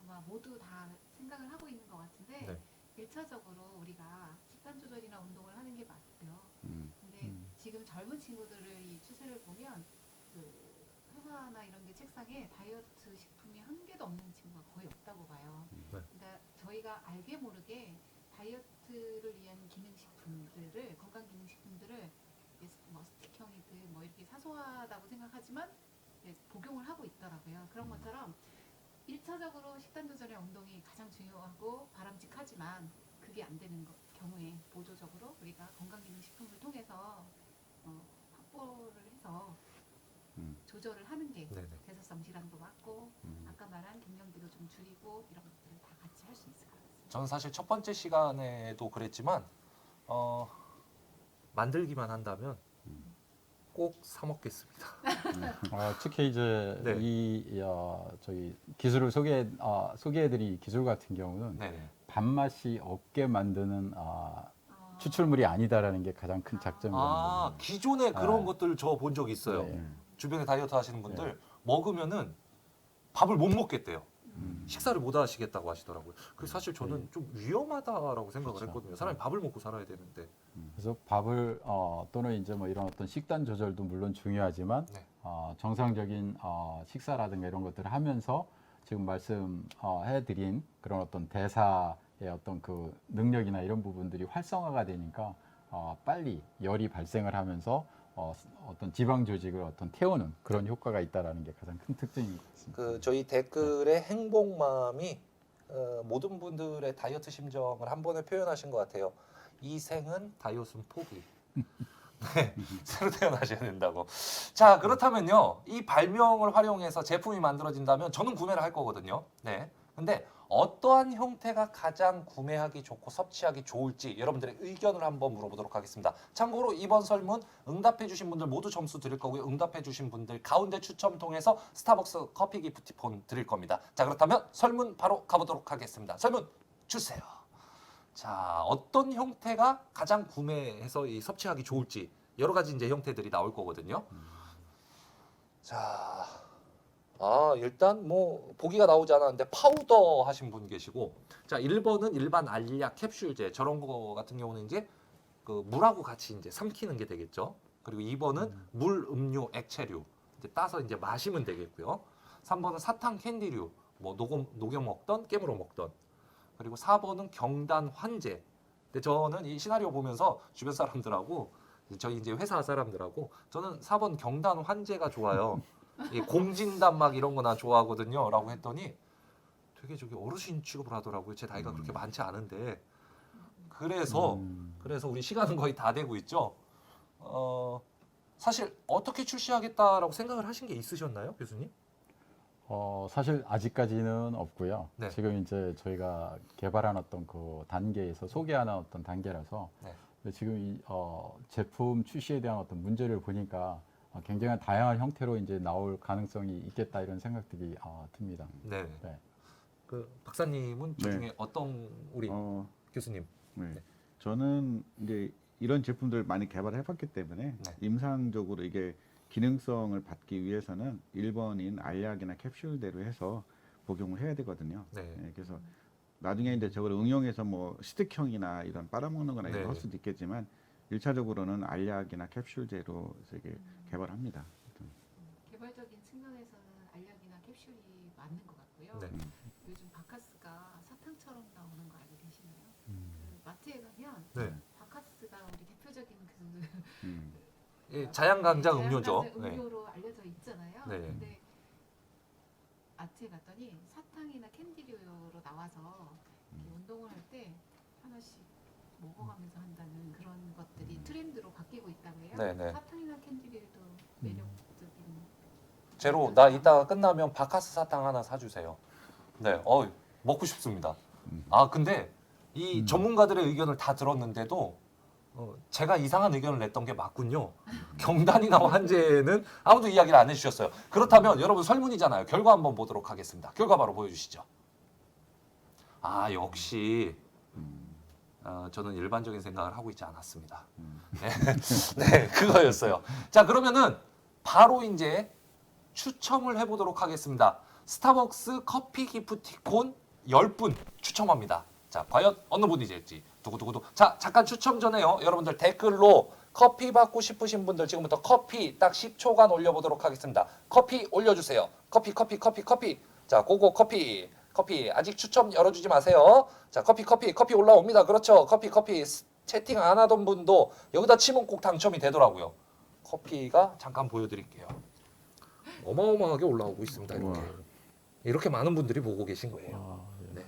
아마 모두 다 생각을 하고 있는 것 같은데 네. 일차적으로 우리가 식단 조절이나 운동을 하는 게 맞고요. 음. 근데 지금 젊은 친구들의 이 추세를 보면 그 회사나 이런 데 책상에 다이어트 식품이 한 개도 없는 친구가 거의 없다고 봐요. 네. 그러니까 저희가 알게 모르게 다이어트를 위한 기능식품들을 건강 기능식품들을 뭐 스틱형이든 뭐 이렇게 사소하다고 생각하지만 복용을 하고 있더라고요. 그런 것처럼 1차적으로 식단 조절의 운동이 가장 중요하고 바람직하지만 그게 안 되는 경우에 보조적으로 우리가 건강기능식품을 통해서 확보를 해서 조절을 하는 게 네네. 대사성 질환도 막고 아까 말한 갱년기도 좀 줄이고 이런 것들을 다 같이 할 수 있을 것 같습니다. 저는 사실 첫 번째 시간에도 그랬지만 만들기만 한다면 꼭 사 먹겠습니다. 특히 이제 네. 저희 기술을 소개해드릴 기술 같은 경우는 네네. 밥맛이 없게 만드는 추출물이 아니다라는 게 가장 큰 아, 장점입니다. 기존에 그런 네. 것들 저 본 적 있어요. 네. 주변에 다이어트 하시는 분들 먹으면은 밥을 못 먹겠대요. 식사를 못 하시겠다고 하시더라고요. 그 사실 저는 좀 위험하다라고 생각을 그렇죠. 했거든요. 사람이 밥을 먹고 살아야 되는데. 그래서 밥을 또는 이제 뭐 이런 어떤 식단 조절도 물론 중요하지만 네. 정상적인 식사라든가 이런 것들을 하면서 지금 말씀해드린 그런 어떤 대사의 어떤 그 능력이나 이런 부분들이 활성화가 되니까 빨리 열이 발생을 하면서 어떤 지방 조직을 어떤 태우는 그런 효과가 있다라는 게 가장 큰 특징인 것 같습니다. 그 저희 댓글에 행복마음이 모든 분들의 다이어트 심정을 한 번에 표현하신 것 같아요. 이 생은 다이어트는 포기. 네, 새로 태어나셔야 된다고. 자, 그렇다면요. 이 발명을 활용해서 제품이 만들어진다면 저는 구매를 할 거거든요. 네. 근데 어떠한 형태가 가장 구매하기 좋고 섭취하기 좋을지 여러분들의 의견을 한번 물어보도록 하겠습니다. 참고로 이번 설문 응답해 주신 분들 모두 점수 드릴 거고요. 응답해 주신 분들 가운데 추첨 통해서 스타벅스 커피 기프티콘 드릴 겁니다. 자, 그렇다면 설문 바로 가보도록 하겠습니다. 설문 주세요. 자, 어떤 형태가 가장 구매해서 이 섭취하기 좋을지 여러 가지 이제 형태들이 나올 거거든요. 자, 일단 뭐 보기가 나오지 않았는데 파우더 하신 분 계시고, 자, 1번은 일반 알약 캡슐제 저런 거 같은 경우는 이제 그 물하고 같이 이제 삼키는 게 되겠죠. 그리고 2번은 물, 음료, 액체류 이제 따서 이제 마시면 되겠고요. 3번은 사탕, 캔디류 뭐 녹여 먹던 깨물어 먹던. 그리고 4번은 경단 환제. 근데 저는 이 시나리오 보면서 주변 사람들하고 저희 이제 회사 사람들하고 저는 4번 경단 환제가 좋아요. 이 공진단 막 이런 거 나 좋아하거든요. 라고 했더니 되게 저기 어르신 취급을 하더라고요. 제 나이가 그렇게 많지 않은데. 그래서 우리 시간은 거의 다 되고 있죠. 사실 어떻게 출시하겠다라고 생각을 하신 게 있으셨나요, 교수님? 사실 아직까지는 없고요. 네. 지금 이제 저희가 개발한 어떤 그 단계에서 소개하는 어떤 단계라서 네. 근데 지금 이 제품 출시에 대한 어떤 문제를 보니까 굉장히 다양한 형태로 이제 나올 가능성이 있겠다 이런 생각들이 듭니다. 네. 네. 그 박사님은 저 네. 중에 어떤 우리 교수님? 네. 네. 저는 이제 이런 제품들 많이 개발해봤기 때문에 네. 임상적으로 이게 기능성을 받기 위해서는 1번인 알약이나 캡슐대로 해서 복용을 해야 되거든요. 네. 네, 그래서 나중에 이제 저걸 응용해서 뭐 스틱형이나 이런 빨아먹는 거나 이런 네. 거 할 수도 있겠지만 1차적으로는 알약이나 캡슐제로 이게 개발합니다. 개발적인 측면에서는 알약이나 캡슐이 맞는 것 같고요. 네. 요즘 바카스가 사탕처럼 나오는 거 알고 계시나요? 그 마트에 가면 네. 바카스가 우리 대표적인 그 음. 예, 자양강장 자양강장 음료죠. 네. 음료로 알려져 있잖아요. 네. 근데 마트에 갔더니 사탕이나 캔디류로 나와서 이렇게 운동을 할 때 하나씩 먹어가면서 한다는 그런 것들이 트렌드로 바뀌고 있다고 해요. 네, 네. 사탕이나 캔디류도 매력적인. 제로 나 이따가 끝나면 바카스 사탕 하나 사주세요. 네, 먹고 싶습니다. 아 근데 이 전문가들의 의견을 다 들었는데도 제가 이상한 의견을 냈던 게 맞군요. 경단이나 환제는 아무도 이야기를 안 해주셨어요. 그렇다면 여러분 설문이잖아요. 결과 한번 보도록 하겠습니다. 결과 바로 보여주시죠. 아 역시 저는 일반적인 생각을 하고 있지 않았습니다. 네, 네 그거였어요. 자 그러면은 바로 이제 추첨을 해보도록 하겠습니다. 스타벅스 커피 기프티콘 10분 추첨합니다. 자, 과연 어느 분이 될지 두구두구두. 자, 잠깐 추첨 전에요. 여러분들 댓글로 커피 받고 싶으신 분들 지금부터 커피 딱 10초간 올려보도록 하겠습니다. 커피 올려주세요. 커피. 자, 고고 커피. 아직 추첨 열어주지 마세요. 자, 커피 올라옵니다. 그렇죠. 커피. 채팅 안 하던 분도 여기다 치면 꼭 당첨이 되더라고요. 커피가 잠깐 보여드릴게요. 어마어마하게 올라오고 있습니다. 이렇게 많은 분들이 보고 계신 거예요. 네.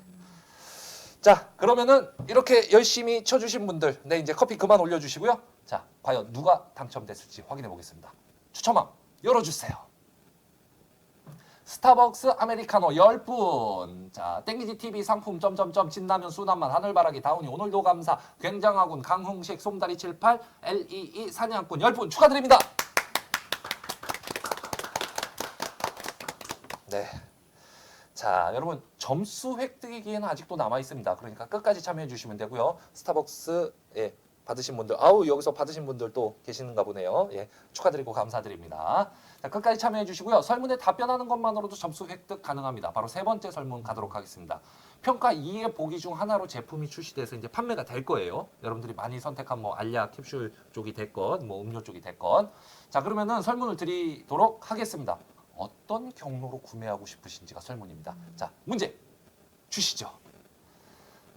자, 그러면은 이렇게 열심히 쳐주신 분들, 네 이제 커피 그만 올려주시고요. 자, 과연 누가 당첨됐을지 확인해 보겠습니다. 추첨함 열어주세요. 스타벅스 아메리카노 10분. 자, 땡기지 TV 상품 진라면 수남만 하늘바라기 다운이 오늘도 감사 굉장하군 강흥식 솜다리 78 LEE 사냥꾼 10분 축하드립니다. 네. 자, 여러분 점수 획득의 기회는 아직도 남아 있습니다. 그러니까 끝까지 참여해 주시면 되고요. 스타벅스에 받으신 분들, 여기서 받으신 분들 또 계시는가 보네요. 예, 축하드리고 감사드립니다. 자, 끝까지 참여해 주시고요. 설문에 답변하는 것만으로도 점수 획득 가능합니다. 바로 세 번째 설문 가도록 하겠습니다. 평가 2의 보기 중 하나로 제품이 출시돼서 이제 판매가 될 거예요. 여러분들이 많이 선택한 뭐 알약 캡슐 쪽이 됐건, 뭐 음료 쪽이 됐건. 자, 그러면은 설문을 드리도록 하겠습니다. 어떤 경로로 구매하고 싶으신지가 설문입니다. 자, 문제 주시죠.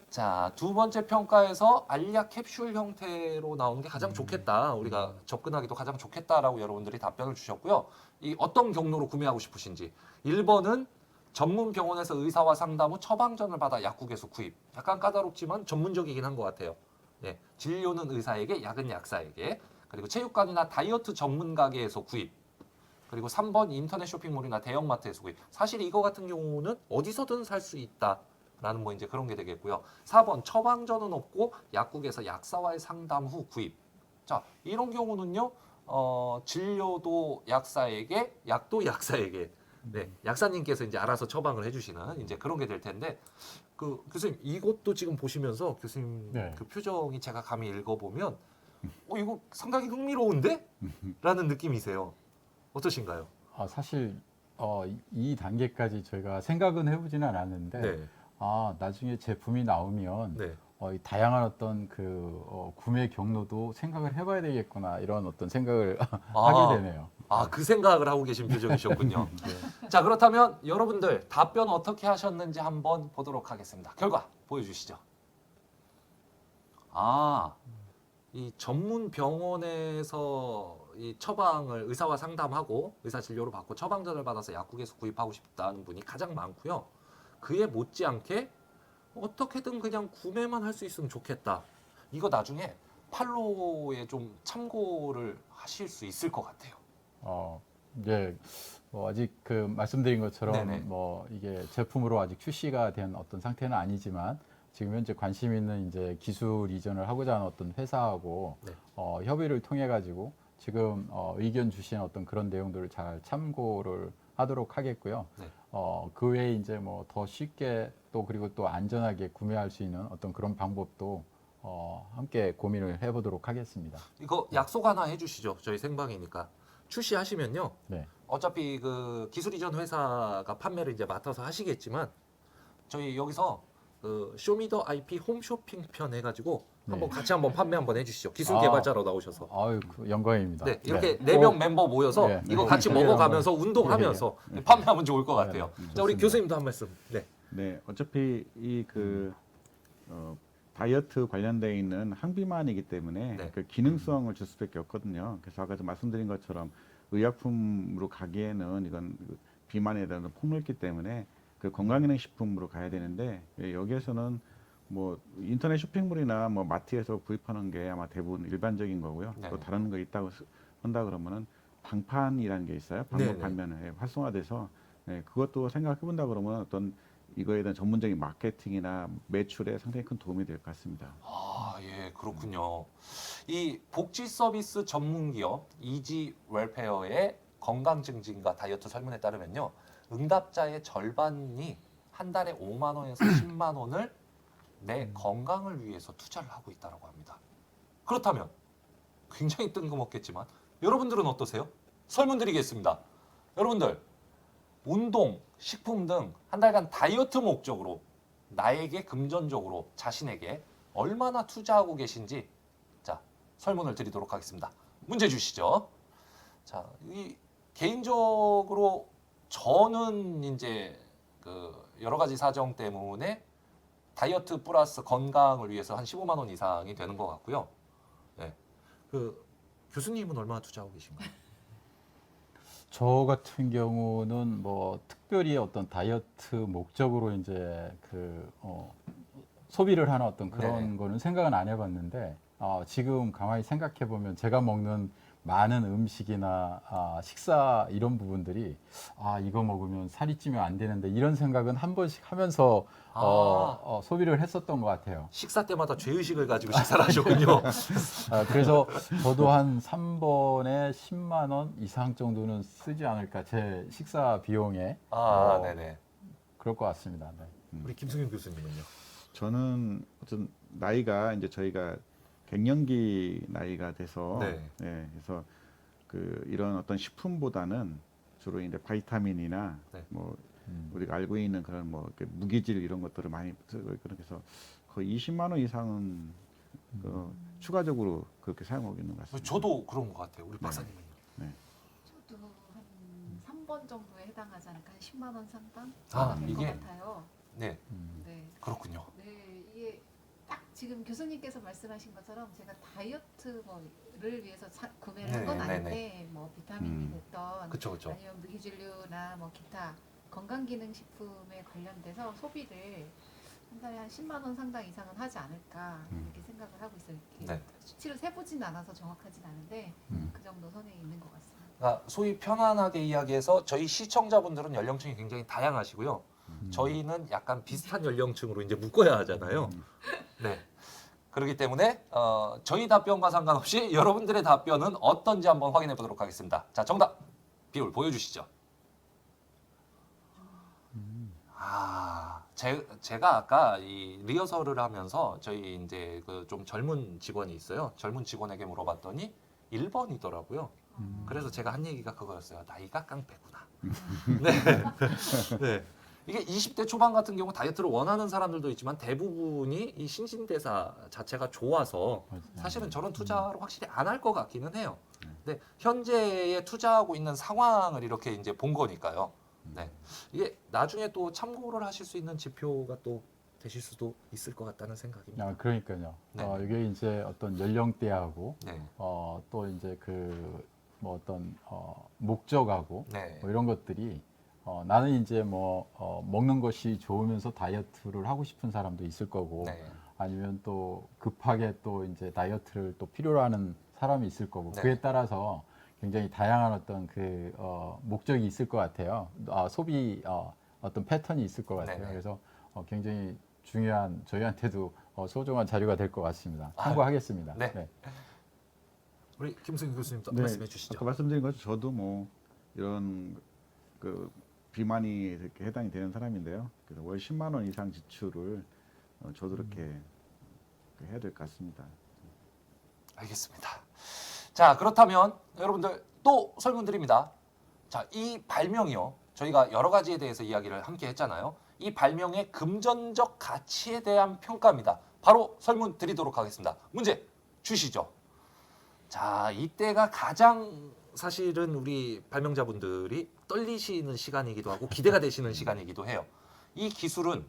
자, 두 번째 평가에서 알약 캡슐 형태로 나오는 게 가장 좋겠다. 우리가 접근하기도 가장 좋겠다라고 여러분들이 답변을 주셨고요. 이 어떤 경로로 구매하고 싶으신지. 1번은 전문 병원에서 의사와 상담 후 처방전을 받아 약국에서 구입. 약간 까다롭지만 전문적이긴 한 것 같아요. 네, 진료는 의사에게, 약은 약사에게. 그리고 체육관이나 다이어트 전문 가게에서 구입. 그리고 3번 인터넷 쇼핑몰이나 대형마트에서 구입. 사실 이거 같은 경우는 어디서든 살 수 있다. 라는 뭐 이제 그런 게 되겠고요. 4번 처방전은 없고 약국에서 약사와의 상담 후 구입. 자, 이런 경우는요. 진료도 약사에게, 약도 약사에게. 네, 약사님께서 이제 알아서 처방을 해주시는 이제 그런 게 될 텐데, 그 교수님 이것도 지금 보시면서 교수님 네. 그 표정이 제가 감히 읽어보면, 이거 상당히 흥미로운데? 라는 느낌이세요. 어떠신가요? 사실 이 단계까지 저희가 생각은 해보지는 않았는데 네, 나중에 제품이 나오면 네. 이 다양한 어떤 그 구매 경로도 생각을 해봐야 되겠구나 이런 어떤 생각을 하게 되네요. 그 생각을 하고 계신 표정이셨군요. 자, 그렇다면 여러분들 답변 어떻게 하셨는지 한번 보도록 하겠습니다. 결과 보여주시죠. 이 전문 병원에서 이 처방을 의사와 상담하고 의사 진료를 받고 처방전을 받아서 약국에서 구입하고 싶다는 분이 가장 많고요. 그에 못지않게 어떻게든 그냥 구매만 할 수 있으면 좋겠다. 이거 나중에 팔로우에 좀 참고를 하실 수 있을 것 같아요. 이제 아직 그 말씀드린 것처럼 네네. 뭐 이게 제품으로 아직 출시가 된 어떤 상태는 아니지만 지금 현재 관심 있는 이제 기술 이전을 하고자 하는 어떤 회사하고 네. 협의를 통해 가지고 지금 의견 주신 어떤 그런 내용들을 잘 참고를 하도록 하겠고요. 네. 그 외에 이제 뭐 더 쉽게 또 그리고 또 안전하게 구매할 수 있는 어떤 그런 방법도 함께 고민을 해보도록 하겠습니다. 이거 약속 하나 해주시죠. 저희 생방이니까 출시하시면요. 네. 어차피 그 기술 이전 회사가 판매를 이제 맡아서 하시겠지만 저희 여기서 그 쇼미더 IP 홈쇼핑 편 해가지고 한번 네. 같이 한번 판매 한번 해주시죠. 기술 아. 개발자로 나오셔서. 아유, 영광입니다. 네, 이렇게 네 명 멤버 모여서 네. 이거 네. 같이 네. 먹어가면서 운동하면서 판매하면 좋을 것 네. 같아요. 네. 자, 우리 좋습니다. 교수님도 한 말씀. 네. 네, 어차피 이 그 다이어트 관련돼 있는 항비만이기 때문에 네. 그 기능성을 줄 수밖에 없거든요. 그래서 아까 말씀드린 것처럼 의약품으로 가기에는 이건 비만에 대한 폭넓기 때문에 그 건강기능식품으로 가야 되는데 여기에서는 뭐 인터넷 쇼핑몰이나 뭐 마트에서 구입하는 게 아마 대부분 일반적인 거고요. 네. 또 다른 거 있다고 한다 그러면은 방판이라는 게 있어요. 네, 방법 반면에 활성화돼서 그것도 생각해 본다 그러면 어떤 이거에 대한 전문적인 마케팅이나 매출에 상당히 큰 도움이 될 것 같습니다. 아, 예, 그렇군요. 이 복지 서비스 전문 기업 이지 웰페어의 건강 증진과 다이어트 설문에 따르면요. 응답자의 절반이 한 달에 5만 원에서 10만 원을 내 건강을 위해서 투자를 하고 있다고 합니다. 그렇다면 굉장히 뜬금없겠지만 여러분들은 어떠세요? 설문 드리겠습니다. 여러분들 운동, 식품 등 한 달간 다이어트 목적으로 나에게 금전적으로 자신에게 얼마나 투자하고 계신지 자 설문을 드리도록 하겠습니다. 문제 주시죠. 자, 이 개인적으로 저는 이제 그 여러 가지 사정 때문에 다이어트 플러스 건강을 위해서 한 15만 원 이상이 되는 것 같고요. 네. 그 교수님은 얼마나 투자하고 계신가요? 저 같은 경우는 뭐 특별히 어떤 다이어트 목적으로 이제 소비를 하는 어떤 그런 네네. 거는 생각은 안 해봤는데 지금 가만히 생각해 보면 제가 먹는 많은 음식이나 식사 이런 부분들이 이거 먹으면 살이 찌면 안 되는데 이런 생각은 한 번씩 하면서 소비를 했었던 것 같아요. 식사 때마다 죄의식을 가지고 식사를 하셨군요. 그래서 저도 한 3번에 10만 원 이상 정도는 쓰지 않을까 제 식사 비용에 네네. 그럴 것 같습니다. 네. 우리 김승윤 교수님은요? 저는 어떤 나이가 이제 저희가 갱년기 나이가 돼서 네. 그래서 그 이런 어떤 식품보다는 주로 이제 바이타민이나 네. 뭐 우리가 알고 있는 그런 뭐 이렇게 무기질 이런 것들을 많이 쓰고 그렇게 해서 거의 20만 원 이상은 추가적으로 그렇게 사용하고 있는 것 같습니다. 저도 그런 것 같아요. 우리 박사님은요? 저도 한 3번 정도에 해당하지 않을까? 한 10만 원 상당? 될 이게 것 같아요. 네, 네. 그렇군요. 네, 이게 딱 지금 교수님께서 말씀하신 것처럼 제가 다이어트를 위해서 구매를 한 건 네, 아닌데 뭐 비타민이 됐던 그렇죠. 아니면 무기질류나 뭐 기타 건강기능식품에 관련돼서 소비를 한 달에 한 10만 원 상당 이상은 하지 않을까 이렇게 생각을 하고 있어요. 네. 수치를 세보진 않아서 정확하진 않은데 그 정도 선에 있는 것 같습니다. 그러니까 소위 편안하게 이야기해서 저희 시청자분들은 연령층이 굉장히 다양하시고요. 저희는 약간 비슷한 연령층으로 이제 묶어야 하잖아요. 네. 그렇기 때문에 저희 답변과 상관없이 여러분들의 답변은 어떤지 한번 확인해 보도록 하겠습니다. 자, 정답 비율 보여주시죠. 제가 아까 이 리허설을 하면서 저희 이제 그 좀 젊은 직원이 있어요. 젊은 직원에게 물어봤더니 1번이더라고요. 그래서 제가 한 얘기가 그거였어요. 나이가 깡패구나. 네. 네. 이게 20대 초반 같은 경우 다이어트를 원하는 사람들도 있지만 대부분이 이 신진대사 자체가 좋아서 사실은 저런 투자를 확실히 안 할 것 같기는 해요. 근데 현재에 투자하고 있는 상황을 이렇게 이제 본 거니까요. 네. 이게 나중에 또 참고를 하실 수 있는 지표가 또 되실 수도 있을 것 같다는 생각입니다. 그러니까요. 네. 이게 이제 어떤 연령대하고 네. 또 이제 뭐 어떤 목적하고 네. 뭐 이런 것들이 나는 이제 먹는 것이 좋으면서 다이어트를 하고 싶은 사람도 있을 거고 네. 아니면 또 급하게 또 이제 다이어트를 또 필요로 하는 사람이 있을 거고 네. 그에 따라서 굉장히 다양한 어떤 그 목적이 있을 것 같아요. 소비 어떤 패턴이 있을 것 같아요. 네네. 그래서 굉장히 중요한 저희한테도 소중한 자료가 될 것 같습니다. 아, 참고하겠습니다. 네. 네. 우리 김승희 교수님도 네, 말씀해 주시죠. 아까 말씀드린 것처럼 저도 뭐 이런 그 비만이 이렇게 해당이 되는 사람인데요. 그래서 월 10만 원 이상 지출을 저도 이렇게 해야 될 것 같습니다. 알겠습니다. 자, 그렇다면 여러분들 또 설문 드립니다. 자, 이 발명이요. 저희가 여러 가지에 대해서 이야기를 함께 했잖아요. 이 발명의 금전적 가치에 대한 평가입니다. 바로 설문 드리도록 하겠습니다. 문제 주시죠. 자, 이때가 가장 사실은 우리 발명자분들이 떨리시는 시간이기도 하고 기대가 되시는 시간이기도 해요. 이 기술은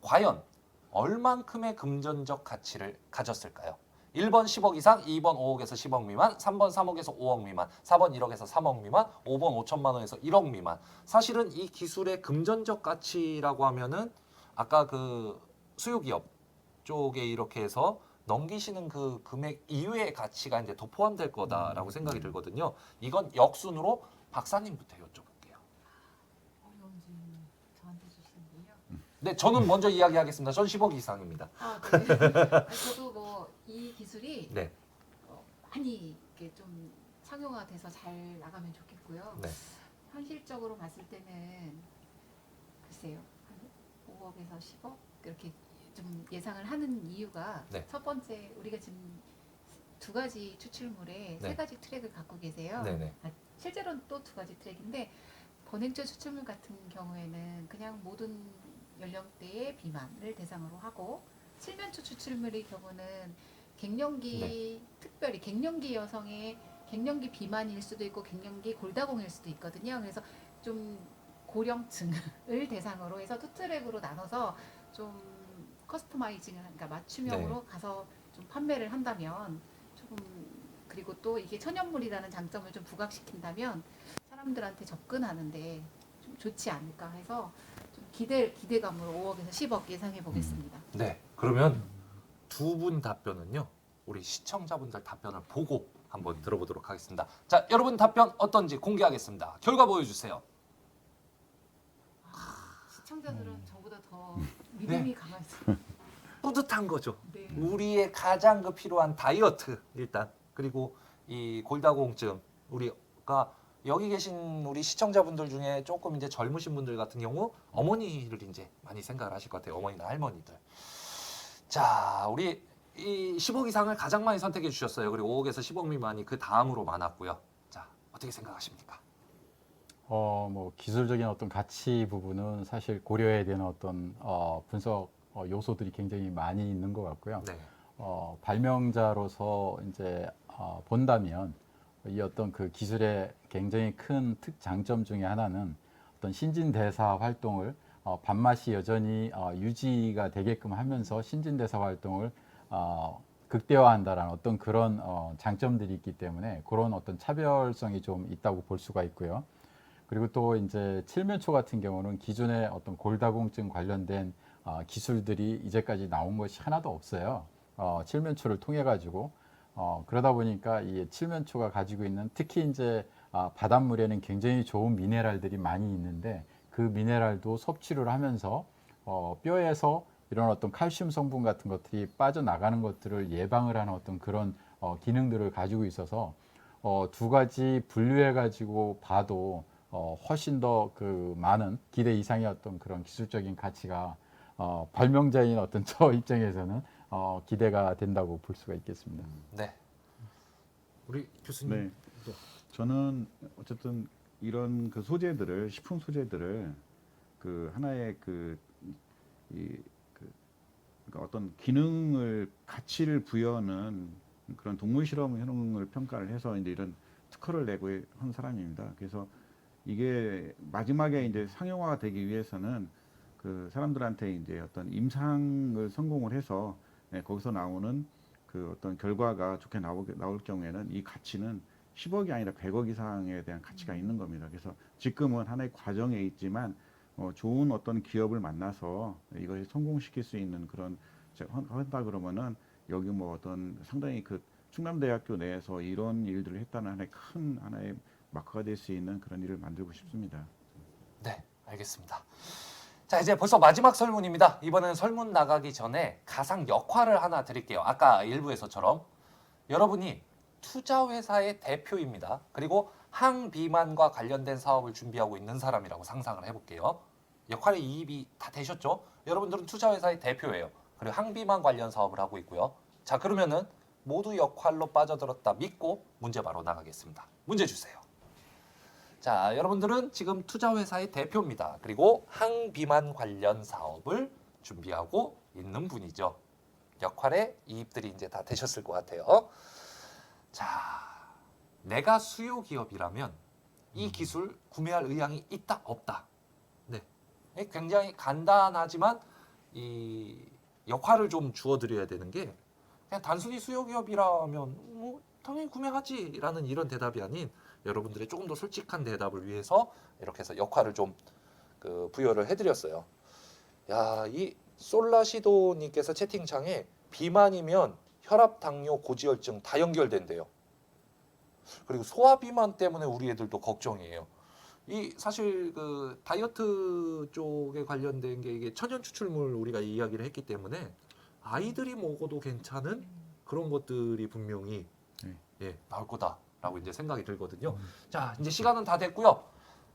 과연 얼만큼의 금전적 가치를 가졌을까요? 1번 10억 이상, 2번 5억에서 10억 미만, 3번 3억에서 5억 미만, 4번 1억에서 3억 미만, 5번 5천만 원에서 1억 미만. 사실은 이 기술의 금전적 가치라고 하면은 아까 그 수요기업 쪽에 이렇게 해서 넘기시는 그 금액 이외의 가치가 이제 더 포함될 거다라고 생각이 들거든요. 이건 역순으로 박사님부터 여쭤볼게요. 어려운 질문 저한테 주시는군요. 네, 저는 먼저 이야기하겠습니다. 전 10억 이상입니다. 아, 네. 아니, 저도 뭐 이 기술이 네, 많이 이렇게 좀 상용화돼서 잘 나가면 좋겠고요. 네, 현실적으로 봤을 때는 글쎄요, 한 5억에서 10억 이렇게 좀 예상을 하는 이유가 네. 첫 번째 우리가 지금 두 가지 추출물에 네. 세 가지 트랙을 갖고 계세요. 네, 네, 실제로는 또 두 가지 트랙인데 번행초 추출물 같은 경우에는 그냥 모든 연령대의 비만을 대상으로 하고 칠면초 추출물의 경우는 갱년기 특별히 갱년기 여성의 갱년기 비만일 수도 있고 갱년기 골다공일 수도 있거든요. 그래서 좀 고령층을 대상으로 해서 투 트랙으로 나눠서 좀 커스터마이징을 그러니까 맞춤형으로 가서 좀 판매를 한다면 조금 그리고 또 이게 천연물이라는 장점을 좀 부각시킨다면 사람들한테 접근하는데 좀 좋지 않을까 해서 좀 기대감으로 5억에서 10억 예상해 보겠습니다. 네. 그러면 두 분 답변은요. 우리 시청자분들 답변을 보고 한번 들어보도록 하겠습니다. 자, 여러분 답변 어떤지 공개하겠습니다. 결과 보여주세요. 시청자들은 저보다 더 믿음이 강하죠. 뿌듯한 거죠. 네. 우리의 가장 그 필요한 다이어트 일단 그리고 이 골다공증 우리가 여기 계신 우리 시청자분들 중에 조금 이제 젊으신 분들 같은 경우 어머니를 이제 많이 생각을 하실 것 같아요. 어머니나 할머니들. 자, 우리 이 10억 이상을 가장 많이 선택해 주셨어요. 그리고 5억에서 10억 미만이 그 다음으로 많았고요. 자, 어떻게 생각하십니까? 뭐 기술적인 어떤 가치 부분은 사실 고려해야 되는 어떤 분석 요소들이 굉장히 많이 있는 것 같고요. 네. 발명자로서 이제 본다면 이 어떤 그 기술의 굉장히 큰 특장점 중에 하나는 어떤 신진대사 활동을 밥맛이 여전히 유지가 되게끔 하면서 신진대사 활동을 극대화한다라는 어떤 그런 장점들이 있기 때문에 그런 어떤 차별성이 좀 있다고 볼 수가 있고요. 그리고 또 이제 칠면초 같은 경우는 기존의 어떤 골다공증 관련된 기술들이 이제까지 나온 것이 하나도 없어요. 칠면초를 통해 가지고 그러다 보니까 이 칠면초가 가지고 있는 특히 이제 바닷물에는 굉장히 좋은 미네랄들이 많이 있는데 그 미네랄도 섭취를 하면서 뼈에서 이런 어떤 칼슘 성분 같은 것들이 빠져나가는 것들을 예방을 하는 어떤 그런 기능들을 가지고 있어서 두 가지 분류해 가지고 봐도 훨씬 더 그 많은 기대 이상의 어떤 그런 기술적인 가치가 발명자인 어떤 저 입장에서는 기대가 된다고 볼 수가 있겠습니다. 네. 우리 교수님. 네, 저는 어쨌든 이런 그 소재들을 식품 소재들을 그 하나의 그러니까 어떤 기능을 가치를 부여하는 그런 동물 실험 효능을 평가를 해서 이제 이런 특허를 내고 한 사람입니다. 그래서 이게 마지막에 이제 상용화가 되기 위해서는 그 사람들한테 이제 어떤 임상을 성공을 해서 거기서 나오는 그 어떤 결과가 좋게 나올 경우에는 이 가치는 10억이 아니라 100억 이상에 대한 가치가 있는 겁니다. 그래서 지금은 하나의 과정에 있지만 좋은 어떤 기업을 만나서 이것을 성공시킬 수 있는 그런 한다 그러면은 여기 뭐 어떤 상당히 그 충남대학교 내에서 이런 일들을 했다는 하나의 마크가 될 수 있는 그런 일을 만들고 싶습니다. 네, 알겠습니다. 자, 이제 벌써 마지막 설문입니다. 이번에는 설문 나가기 전에 가상 역할을 하나 드릴게요. 아까 일부에서처럼 여러분이 투자회사의 대표입니다. 그리고 항비만과 관련된 사업을 준비하고 있는 사람이라고 상상을 해볼게요. 역할의 이입이 다 되셨죠? 여러분들은 투자회사의 대표예요. 그리고 항비만 관련 사업을 하고 있고요. 자, 그러면은 모두 역할로 빠져들었다 믿고 문제 바로 나가겠습니다. 문제 주세요. 자, 여러분들은 지금 투자회사의 대표입니다. 그리고 항비만 관련 사업을 준비하고 있는 분이죠. 역할의 이입들이 이제 다 되셨을 것 같아요. 자, 내가 수요 기업이라면 이 기술 구매할 의향이 있다, 없다. 네, 굉장히 간단하지만 이 역할을 좀 주어드려야 되는 게 그냥 단순히 수요 기업이라면 뭐 당연히 구매하지라는 이런 대답이 아닌 여러분들의 조금 더 솔직한 대답을 위해서 이렇게 해서 역할을 좀 부여를 해드렸어요. 야, 이 솔라시도님께서 채팅창에 비만이면 혈압, 당뇨, 고지혈증 다 연결된대요. 그리고 소화 비만 때문에 우리 애들도 걱정이에요. 이 사실 그 다이어트 쪽에 관련된 게 이게 천연 추출물 우리가 이야기를 했기 때문에 아이들이 먹어도 괜찮은 그런 것들이 분명히 나올 거다라고 이제 생각이 들거든요. 자, 이제 시간은 다 됐고요.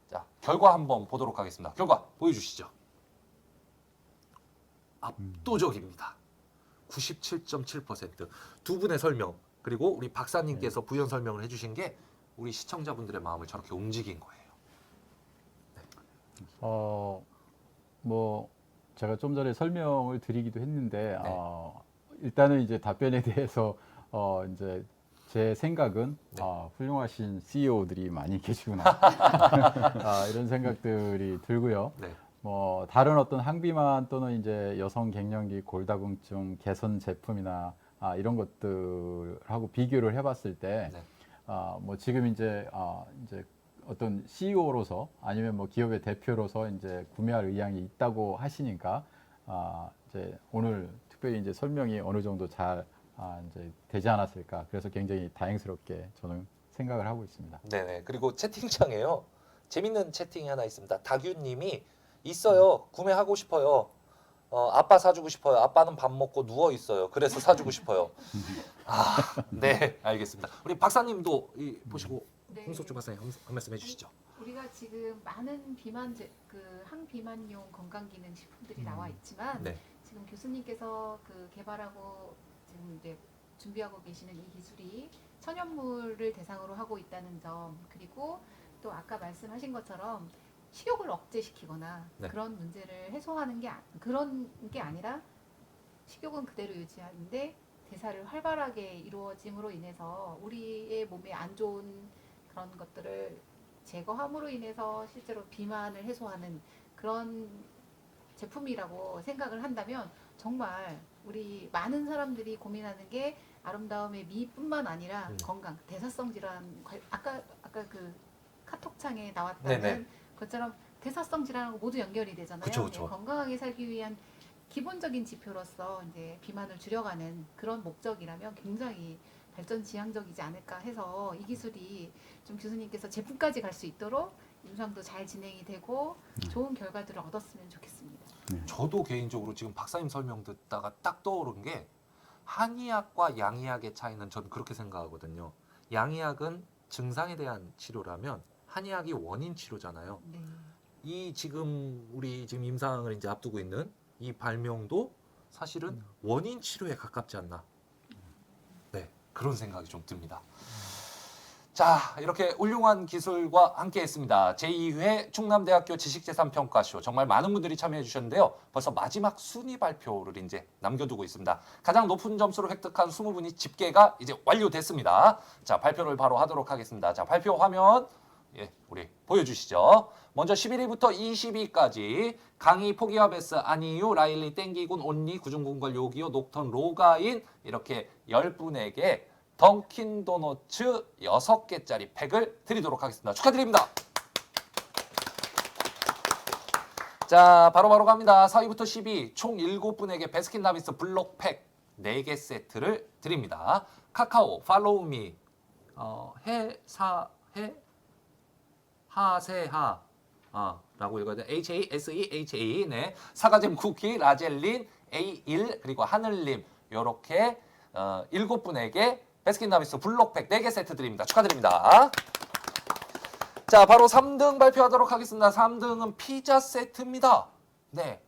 자, 결과 한번 보도록 하겠습니다. 결과 보여주시죠. 압도적입니다. 97.7%. 두 분의 설명 그리고 우리 박사님께서 부연 설명을 해주신 게 우리 시청자분들의 마음을 저렇게 움직인 거예요. 뭐 제가 좀 전에 설명을 드리기도 했는데 네. 일단은 이제 답변에 대해서 이제 제 생각은 네. 훌륭하신 CEO들이 많이 계시구나 이런 생각들이 들고요. 네. 뭐 다른 어떤 항비만 또는 이제 여성 갱년기 골다공증 개선 제품이나 이런 것들하고 비교를 해봤을 때, 네. 뭐 지금 이제 어떤 CEO로서 아니면 뭐 기업의 대표로서 이제 구매할 의향이 있다고 하시니까 이제 오늘 특별히 이제 설명이 어느 정도 잘 이제 되지 않았을까. 그래서 굉장히 다행스럽게 저는 생각을 하고 있습니다. 네네. 그리고 채팅창에요. 재밌는 채팅이 하나 있습니다. 다규님이 있어요. 구매하고 싶어요. 아빠 사주고 싶어요. 아빠는 밥 먹고 누워 있어요. 그래서 사주고 싶어요. 네, 알겠습니다. 우리 박사님도 보시고 네. 홍석주 박사님 한 말씀 해주시죠. 우리가 지금 많은 항비만용 건강기능 식품들이 나와 있지만 네, 지금 교수님께서 개발하고 지금 이제 준비하고 계시는 이 기술이 천연물을 대상으로 하고 있다는 점, 그리고 또 아까 말씀하신 것처럼 식욕을 억제시키거나 네. 그런 문제를 해소하는 그런 게 아니라 식욕은 그대로 유지하는데 대사를 활발하게 이루어짐으로 인해서 우리의 몸에 안 좋은 그런 것들을 제거함으로 인해서 실제로 비만을 해소하는 그런 제품이라고 생각을 한다면 정말 우리 많은 사람들이 고민하는 게 아름다움의 미뿐만 아니라 건강, 대사성 질환, 아까 그 카톡창에 나왔다는 네네. 것처럼 대사성 질환하고 모두 연결이 되잖아요. 그쵸, 그쵸. 네, 건강하게 살기 위한 기본적인 지표로서 이제 비만을 줄여가는 그런 목적이라면 굉장히 발전지향적이지 않을까 해서 이 기술이 좀 교수님께서 제품까지 갈 수 있도록 임상도 잘 진행이 되고 좋은 결과들을 얻었으면 좋겠습니다. 저도 개인적으로 지금 박사님 설명 듣다가 딱 떠오른 게 한의학과 양의학의 차이는 전 그렇게 생각하거든요. 양의학은 증상에 대한 치료라면 한의학이 원인 치료잖아요. 네. 이 지금 우리 지금 임상을 이제 앞두고 있는 이 발명도 사실은 원인 치료에 가깝지 않나. 네, 그런 생각이 좀 듭니다. 자, 이렇게 훌륭한 기술과 함께했습니다. 제2회 충남대학교 지식재산평가쇼 정말 많은 분들이 참여해 주셨는데요. 벌써 마지막 순위 발표를 이제 남겨두고 있습니다. 가장 높은 점수를 획득한 20분이 집계가 이제 완료됐습니다. 자, 발표를 바로 하도록 하겠습니다. 자, 발표 화면 우리 보여주시죠. 먼저 11위부터 20위까지 강희, 포기와 베스, 안이유, 라일리, 땡기군, 온리, 구중궁궐, 요기요, 녹턴, 로가인 이렇게 10분에게 던킨 도너츠 6개짜리 팩을 드리도록 하겠습니다. 축하드립니다. 자, 바로바로 갑니다. 4위부터 10위 총 7분에게 베스킨라빈스 블록팩 4개 세트를 드립니다. 카카오, 팔로우미, 하세하 라고 읽어야 돼. HASEHA. 네. 사과잼 쿠키, 라젤린, A1 그리고 하늘님 요렇게 7분에게 베스킨라빈스 블록팩 4개 세트 드립니다. 축하드립니다. 자, 바로 3등 발표하도록 하겠습니다. 3등은 피자 세트입니다. 네.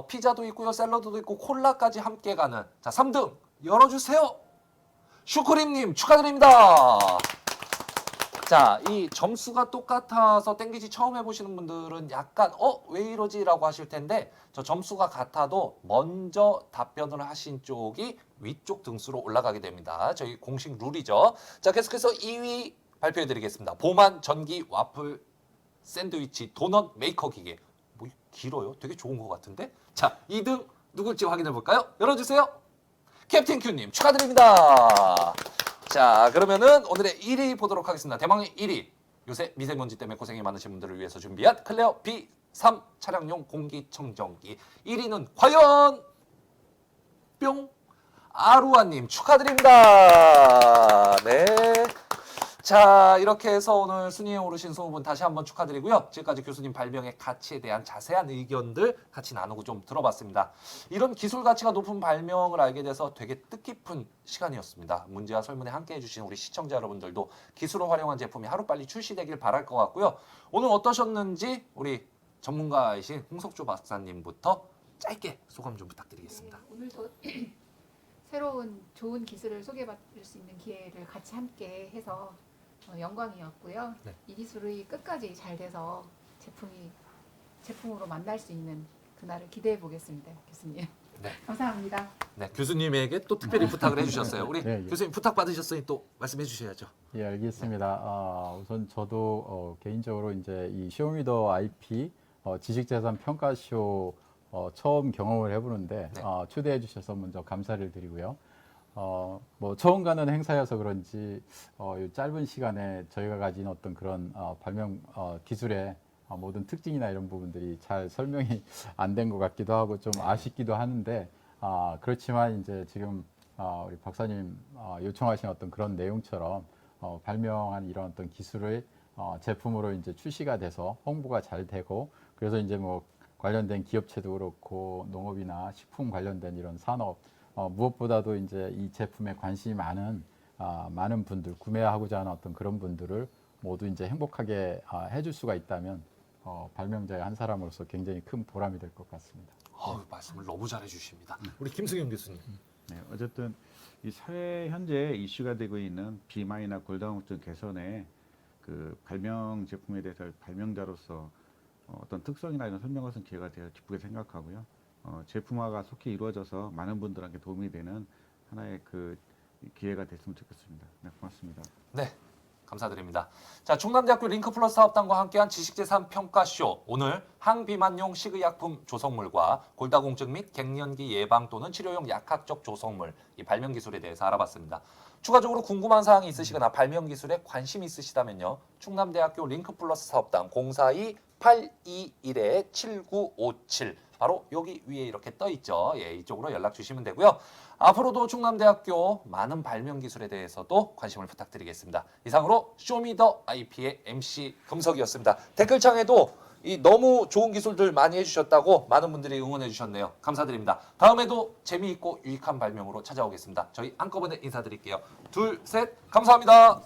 피자도 있고요. 샐러드도 있고 콜라까지 함께 가는. 자, 3등 열어주세요. 슈크림님 축하드립니다. 자, 이 점수가 똑같아서 땡기지 처음 해보시는 분들은 약간 왜 이러지? 라고 하실 텐데 저 점수가 같아도 먼저 답변을 하신 쪽이 위쪽 등수로 올라가게 됩니다. 저희 공식 룰이죠. 자, 계속해서 2위 발표해드리겠습니다. 보만 전기 와플 샌드위치 도넛 메이커 기계. 뭐 길어요? 되게 좋은 것 같은데? 자, 2등 누굴지 확인해볼까요? 열어주세요. 캡틴 큐님 축하드립니다. 자, 그러면은 오늘의 1위 보도록 하겠습니다. 대망의 1위. 요새 미세먼지 때문에 고생이 많으신 분들을 위해서 준비한 클레어 B3 차량용 공기청정기. 1위는 과연 뿅 아루아님 축하드립니다. 네. 자, 이렇게 해서 오늘 순위에 오르신 20분 다시 한번 축하드리고요. 지금까지 교수님 발명의 가치에 대한 자세한 의견들 같이 나누고 좀 들어봤습니다. 이런 기술 가치가 높은 발명을 알게 돼서 되게 뜻깊은 시간이었습니다. 문제와 설문에 함께 해주신 우리 시청자 여러분들도 기술을 활용한 제품이 하루빨리 출시되길 바랄 것 같고요. 오늘 어떠셨는지 우리 전문가이신 홍석조 박사님부터 짧게 소감 좀 부탁드리겠습니다. 네, 오늘도 새로운 좋은 기술을 소개받을 수 있는 기회를 같이 함께 해서 영광이었고요. 네. 이 기술이 끝까지 잘 돼서 제품으로 만날 수 있는 그날을 기대해 보겠습니다, 교수님. 네. 감사합니다. 네, 교수님에게 또 특별히 부탁을 해주셨어요. 우리 네, 예. 교수님 부탁 받으셨으니 또 말씀해 주셔야죠. 예, 알겠습니다. 우선 저도 개인적으로 이제 이 쇼미더 IP 지식재산 평가쇼 처음 경험을 해보는데 네. 초대해 주셔서 먼저 감사를 드리고요. 뭐 처음 가는 행사여서 그런지 이 짧은 시간에 저희가 가진 어떤 그런 발명 기술의 모든 특징이나 이런 부분들이 잘 설명이 안 된 것 같기도 하고 좀 아쉽기도 하는데 그렇지만 이제 지금 우리 박사님 요청하신 어떤 그런 내용처럼 발명한 이런 어떤 기술을 제품으로 이제 출시가 돼서 홍보가 잘 되고 그래서 이제 뭐 관련된 기업체도 그렇고 농업이나 식품 관련된 이런 산업 무엇보다도 이제 이 제품에 관심이 많은 많은 분들 구매하고자 하는 어떤 그런 분들을 모두 이제 행복하게 해줄 수가 있다면 발명자의 한 사람으로서 굉장히 큰 보람이 될 것 같습니다. 말씀을 너무 잘해 주십니다. 우리 김승현 교수님. 네, 어쨌든 이 사회 현재 이슈가 되고 있는 비만이나 골다공증 개선에 그 발명 제품에 대해서 발명자로서 어떤 특성이나 이런 설명할 수 있는 기회가 되어 기쁘게 생각하고요. 제품화가 속히 이루어져서 많은 분들에게 도움이 되는 하나의 그 기회가 됐으면 좋겠습니다. 네, 고맙습니다. 네, 감사드립니다. 자, 충남대학교 링크플러스 사업단과 함께한 지식재산 평가쇼. 오늘 항비만용 식의약품 조성물과 골다공증 및 갱년기 예방 또는 치료용 약학적 조성물 이 발명 기술에 대해서 알아봤습니다. 추가적으로 궁금한 사항이 있으시거나 발명 기술에 관심 있으시다면요. 충남대학교 링크플러스 사업단 042-821-7957 바로 여기 위에 이렇게 떠 있죠. 예, 이쪽으로 연락 주시면 되고요. 앞으로도 충남대학교 많은 발명 기술에 대해서도 관심을 부탁드리겠습니다. 이상으로 쇼미더 IP의 MC 금석이었습니다. 댓글창에도 이 너무 좋은 기술들 많이 해주셨다고 많은 분들이 응원해 주셨네요. 감사드립니다. 다음에도 재미있고 유익한 발명으로 찾아오겠습니다. 저희 한꺼번에 인사드릴게요. 둘, 셋, 감사합니다.